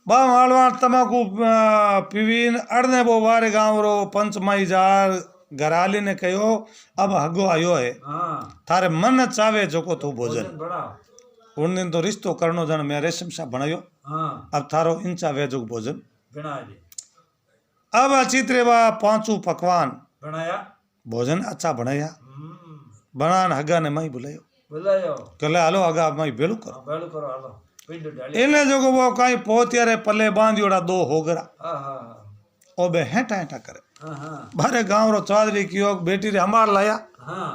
बा मालवान तमाकू पीवीन अड़ने वो बारे गांव रो पंच माई जार घराली ने कहो अब हगो आयो है हाँ थारे मन चावे जोको तू भोजन भोजन बनाओ उन दिन तो रिश्तो करनो जन मैं रेशम सा बनायो हाँ अब थारो इंचा वेजो भोजन बना ले अब अचित्रे बा 5 पकवान बनाया भोजन अच्छा बनाया बनान हगा ने माई बुलायो बुलायो कले हालो हगा माई बेलू करो हाँ बेलू करो हालो पिंड डाली इन्हें जो वो कहीं पोतियारे पल्ले बांधियोड़ा 2 होगरा आहा ओ बे हेटा हेटा करे हाँ बारे गांव रो चौधरी कियो बेटी रे हमार लाया हाँ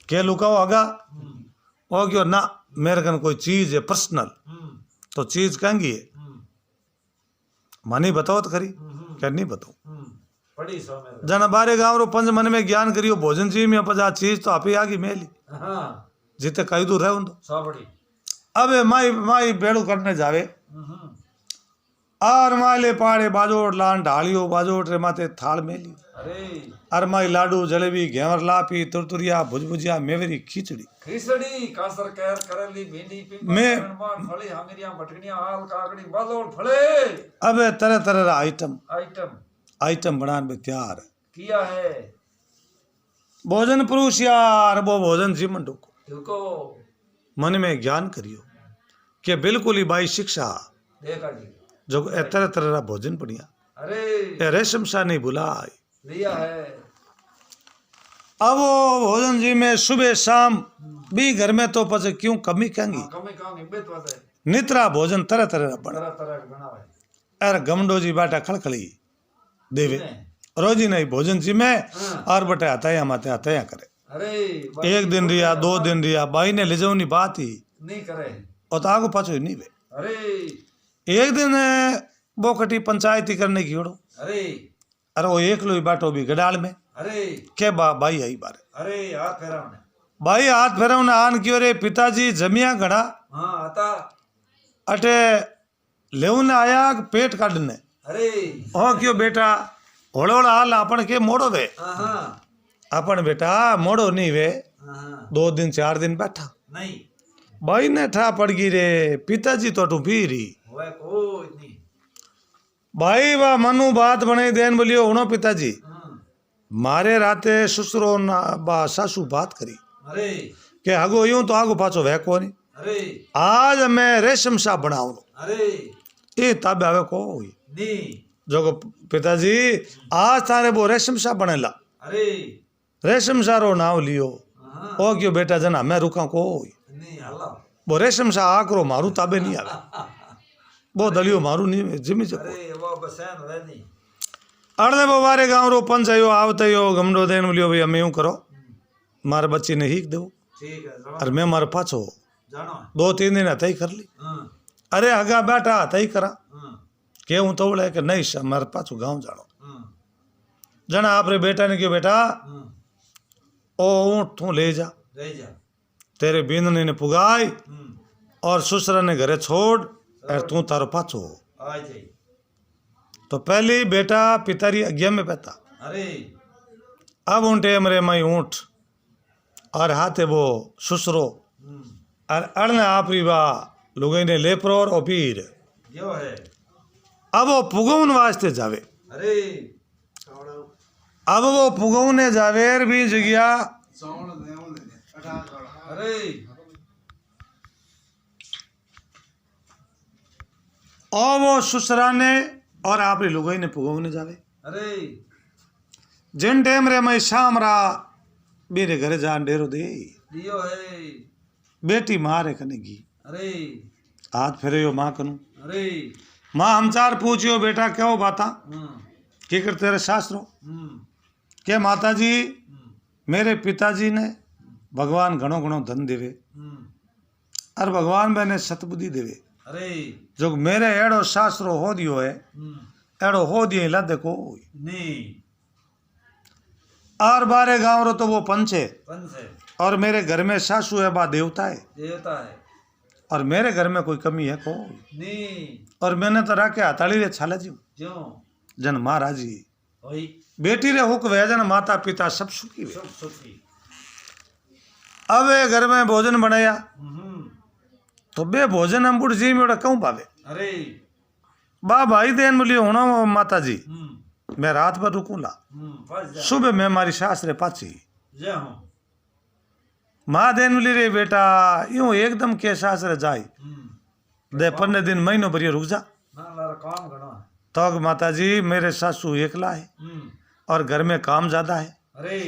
के लुकाओ हगा ओ क्यों ना मेरे कन कोई चीज है पर्सनल तो चीज कहेंगी है मानी बताओ तो खरी क्या नहीं बताओ पड़ी सो मेरे जन बारे गांव रो पंच मन में ज्ञान करियो भोजन जी में पजा चीज तो आप ही आगी मेली हाँ जिते कई दूर रहे तो सो पड़ी अबे माई माई बेड़ू करने जावे और माले पाड़े बाजोट लान ढालियो बाजोट रे माथे थाल मेली अरे और माई लाडू जलेबी घेवर लापी तुरतुरिया भुजभुजिया मेवरी खिचड़ी खिचड़ी कासर कैर करली भिंडी पिंपल मैं- करणवान फली हांगरिया भटकनिया हाल काकड़ी बालोड़ फले अबे तरह तरह रा आइटम आइटम आइटम बनाने में तैयार है। किया है भोजन पुरुष यार वो भोजन जीवन ढुको रुको मन में ज्ञान करियो कि बिल्कुल ही बाई शिक्षा देखा जी जो तरह तरह का भोजन बढ़िया अरे ये रेशम सा नहीं भुलाई लिया है अब वो भोजन जी में सुबह शाम भी घर में तो पचे क्यों कमी कहेंगी कमी कहाँ बेत बात है नित्रा भोजन तरह तरह का बना तरह तरह का बना है अरे गमडो जी बाटा खड़खड़ी देवे ने? रोजी नहीं भोजन जी में हाँ। और बटे हताया माते हताया करे अरे एक दिन रिया 2 दिन रिया बाई ने ले जाओ नहीं बात ही नहीं करे और तो आगो पाछो ही नहीं वे अरे एक दिन वो कटी पंचायती करने की ओड़ो अरे अरे वो एक लोई बाटो भी गडाल में अरे के बाई आई बारे अरे हाथ फेरा ने बाई हाथ फेरा उन्हें आन क्यों रे पिताजी जमिया घड़ा हाँ आता अटे लेवन आया पेट काटने अरे ओ क्यों बेटा होड़ो होड़ा हाल अपन के मोड़ो वे हाँ अपन बेटा मोड़ो नहीं वे हाँ 2 दिन 4 दिन बैठा नहीं बाई ने ठा पड़ गई रे पिताजी तो टू पी रही होए कोई नहीं भाई वाह मनु बात बने देन बोलियो हुनो पिताजी मारे राते ससुरो ना बा सासू बात करी अरे के हगो यूं तो आगो पाछो वह कोनी अरे आज मैं रेशम सा बनाऊं अरे ए ताबे आवे को नहीं जो पिताजी आज तारे वो रेशम सा बनेला अरे रेशम सारो नाव लियो हाँ ओ क्यों बेटा जना मैं रुका को नहीं हल्ला वो रेशम सा आकरो मारू ताबे नहीं आवे वो दलियो मारू नहीं जिमी जो अरे वो बसैन वे नहीं अड़ने वो वारे गाँव रो पंच आयो आवते यो गमडो देन बोलियो भाई हमें यूं करो मारे बच्ची ने हीक दो ठीक है जानो और मैं मारे पाछो जानो 2-3 दिन हथा ही कर ली हाँ अरे हगा बैठा हथा ही करा हाँ के हूँ तो बोले कि नहीं सा मारे पाछो गाँव जानो हाँ जना आपरे बेटा ने क्यों बेटा हाँ ओ ऊँट तू ले जा रह जा तेरे बिंदनी ने पुगाई हम्म और ससुरा ने घरे छोड़ और तू तारो पाछो हो। आ जाई तो पहली बेटा पितारी आज्ञा में बैठा अरे अब उन टेम रे मई ऊँट और हाथे वो ससुरो और अड़ने आपरी बा लुगई ने लेपरोर और पीर जो है अब वो पुगौन वास्ते जावे अरे अब वो पुगौने जावेर भी जगिया अरे और वो ससुरा ने और आपरी लुगई ने पुगौने जावे अरे जिन टेम रे मई शाम रा मेरे घरे जान डेरो दे दियो है बेटी मारे कनेगी अरे हाथ फेरे यो माँ कनु अरे माँ हमचार पूछियो बेटा क्यों बाता हम्म के कर तेरे शास्त्रो हम्म के माता जी मेरे पिताजी ने भगवान घणो घणो धन देवे और भगवान मैंने सतबुद्धि देवे अरे जो मेरे एड़ो शास्त्रो हो दियो है एड़ो हो दिए ला देखो नहीं और बारे गाँव रो तो वो पंच है पंच है और मेरे घर में सासू है बा देवता है देवता है और मेरे घर में कोई कमी है को नहीं और मैंने तो राखे हताली रे छाला जी जो जन महाराज जी वही बेटी रे हुक वे जन माता पिता सब सुखी वे सब सुखी अब ये घर में भोजन बनाया हम्म तो बे भोजन हम बुढ़ जी में क्यों पावे अरे बा भाई देन बोलियो होना माता जी हम्म मैं रात भर रुकूंगा फंस जा सुबह मैं हमारी सास रे पाची जय हूँ माँ देन बोली रे बेटा यूं एकदम के सास रे जाई दे 15 दिन महीनों भरिए रुक जा ना लारा काम करना तो माता जी मेरे सासू एकला है और घर में काम ज्यादा है अरे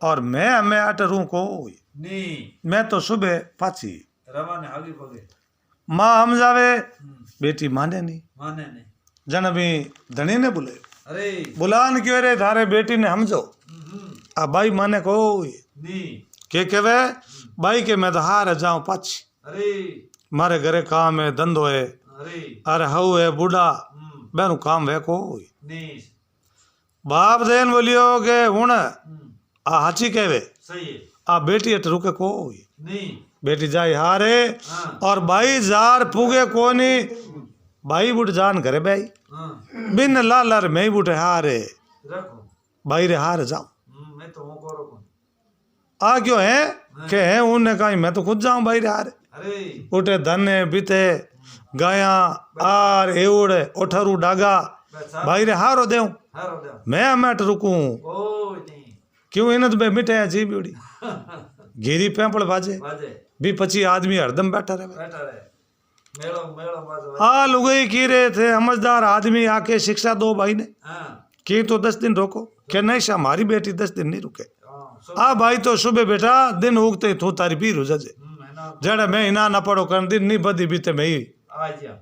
और मैं हमें अटरू को नहीं मैं तो सुबह पाची रवा ने आगे पगे माँ हम जावे बेटी माने नहीं माने ने जन अभी धनी ने बुले अरे बुलान क्यों रे थारे बेटी ने हमजो आ बाई माने को नहीं के कहवे बाई के मैं तो हार जाऊं पाची अरे मारे घरे काम है धंधो है अरे अरे हऊ है बूढ़ा बेनु काम है को नहीं बाप देन बोलियो के हुन आ हाची कहवे सही है आ बेटी अट रुके को नहीं बेटी जाई हारे हाँ और भाई जार पुगे कोनी भाई बुढ़ जान घरे भाई हाँ बिन लालर में ही बुढ़े हारे रखो भाई रे हार जाऊं मैं तो हूँ करो कौन आ क्यों है के है उन्हें कहा मैं तो खुद जाऊं भाई रे हारे अरे उठे धने बीते गाया आर एवड़ ओठरू डागा बस भाई रे हारो देऊं हारो दे मैं अमेट रुकूं ओ नहीं क्यों इन्हें तो बे मिठाई जी बीड़ी घेरी पैंपड़ बाजे बाजे भी 25 आदमी हरदम बैठा रहे। बैठा रहे मेलो मेलो बाजे हाँ लुगाई की रहे थे समझदार आदमी आके शिक्षा दो भाई ने हाँ कि तो 10 दिन रोको क्या नहीं सा हमारी बेटी 10 दिन नहीं रुके। हाँ आ भाई तो सुबह बेटा दिन उगते तू तारी पीर हो जाजे है ना जड़े मैं इना ना पड़ो कर दिन नहीं बदी बीते मैं ही आ जा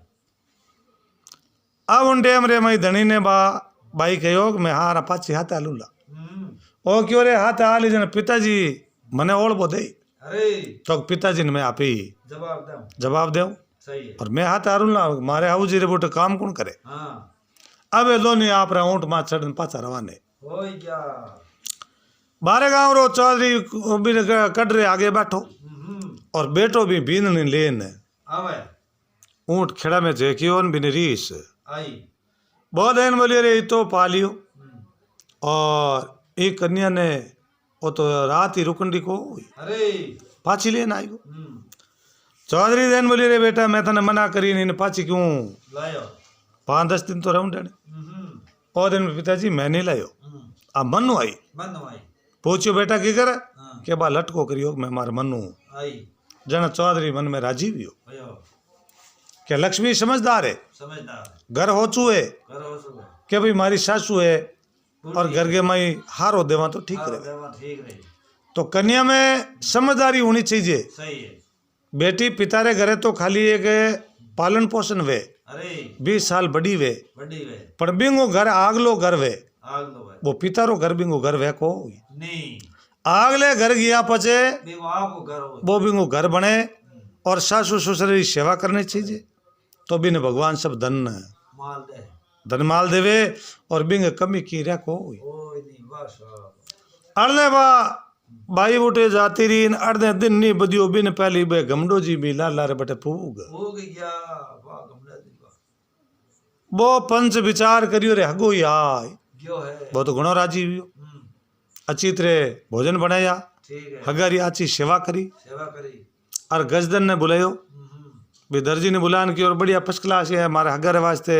अब उन टेम रे मई धनी ने भाई कहो कि मैं हारा पाची हाथ आलूला ओ क्यों रे हाथ आली जन पिताजी मने ओळबो दे अरे तो पिताजी ने मैं आपी जवाब दे जवाब दे सही है और मैं हाथ आरूला मारे आऊ जी रे बोटे काम कौन करे। हाँ अब ये दोनों आप रे ऊंट मां चढ़न पाछा रवाने हो गया बारे गांव रो चौधरी भी कट रे आगे बैठो और बेटो भी बीन लेन आवे ऊंट खेड़ा में जेकियोन भी रीस आई बहुत दिन बोलिए रे तो पालियो और एक कन्या ने वो तो रात ही रुकंडी को अरे पाछी लेन आई गो चौधरी देन बोलिए रे बेटा मैं तने मना करी नहीं पाछी क्यों लायो 5-10 दिन तो रहूं डे और दिन में पिताजी मैं नहीं लायो अब मनु आई पूछियो बेटा की करे के बा लटको करियो मैं मार मनु आई जना चौधरी मन में राजी भी हो भयो क्या लक्ष्मी समझदार है समझदार घर हो चुए करो सुबह के भाई मारी सासू है और घर के माई हारो देवा तो ठीक रहे देवा ठीक रही तो कन्या में समझदारी होनी चाहिए। सही है बेटी पिता रे घरे तो खाली एक पालन पोषण वे अरे 20 साल बड़ी वे बड़ी वे पर बिंगो घर आगलो घर वे आग लो भाई वो पिता रो घर बिंगो घर वे को नहीं आगले घर गया पचे देखो आपको घर हो वो बिंगो घर बने और सासू ससुर की सेवा करनी चाहिए तो बिन भगवान सब माल दे धन माल देवे और बिंग कमी की रे को ओ नहीं बस अड़ले बा भाई बूटे जाती रही अड़ने दिन नहीं बदियो बिन पहली बे गमडो जी भी लाल लारे बटे फूग हो गया वाह गमला दी वाह वो पंच विचार करियो रे हगो यार क्यों है वो तो गुणो राजी हुई अच्छी तरह भोजन बनाया ठीक है हगारी आची सेवा करी सेवा करी और गजदन ने बुलायो भी दर्जी ने बुलान की और बढ़िया फर्स्ट क्लास है हमारे हगारे वास्ते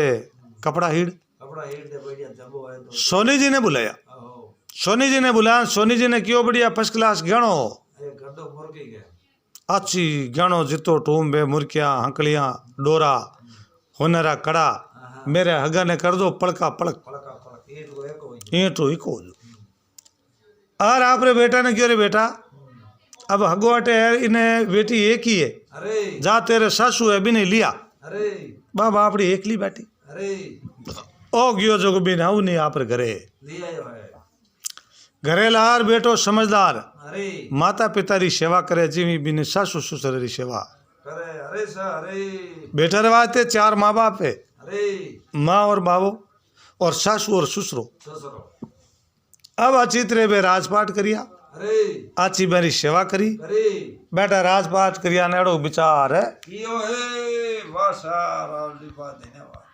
कपड़ा हीड़ कपड़ा हीड़ दे बढ़िया जबो है तो सोनी जी ने बुलाया आहो सोनी जी ने बुलाया सोनी जी ने क्यों बढ़िया फर्स्ट क्लास गणो ए गड्ढो मुर्गी के अच्छी गणो जितो टूम्बे मुर्कियां हंकलियां डोरा हुनरा कड़ा मेरे हगा ने कर दो पड़का पड़क पड़का पड़क ईट को एक होई ईंट हुई को और आप रे बेटा ने क्यों रे बेटा अब हगवाटे है इन्हें बेटी एक ही है अरे जा तेरे सासू है भी नहीं लिया अरे बाबा अपनी एकली बैठी अरे ओ गयो जो भी ना नहीं आप रे घरे ले आयो है घरे लार बेटो समझदार अरे माता पिता री सेवा करे जीवी बिन सासू ससुर री सेवा करे अरे सा अरे बेटा रे वास्ते 4 माँ बाप है अरे माँ और बाबो और सासू और ससुरो ससुरो अब अच्छी तरह बे राजपाट करिया अरे अच्छी मेरी सेवा करी अरे बेटा राजपाट करिया नेड़ो विचार है कियो है वाह सा रावली बात देने वाला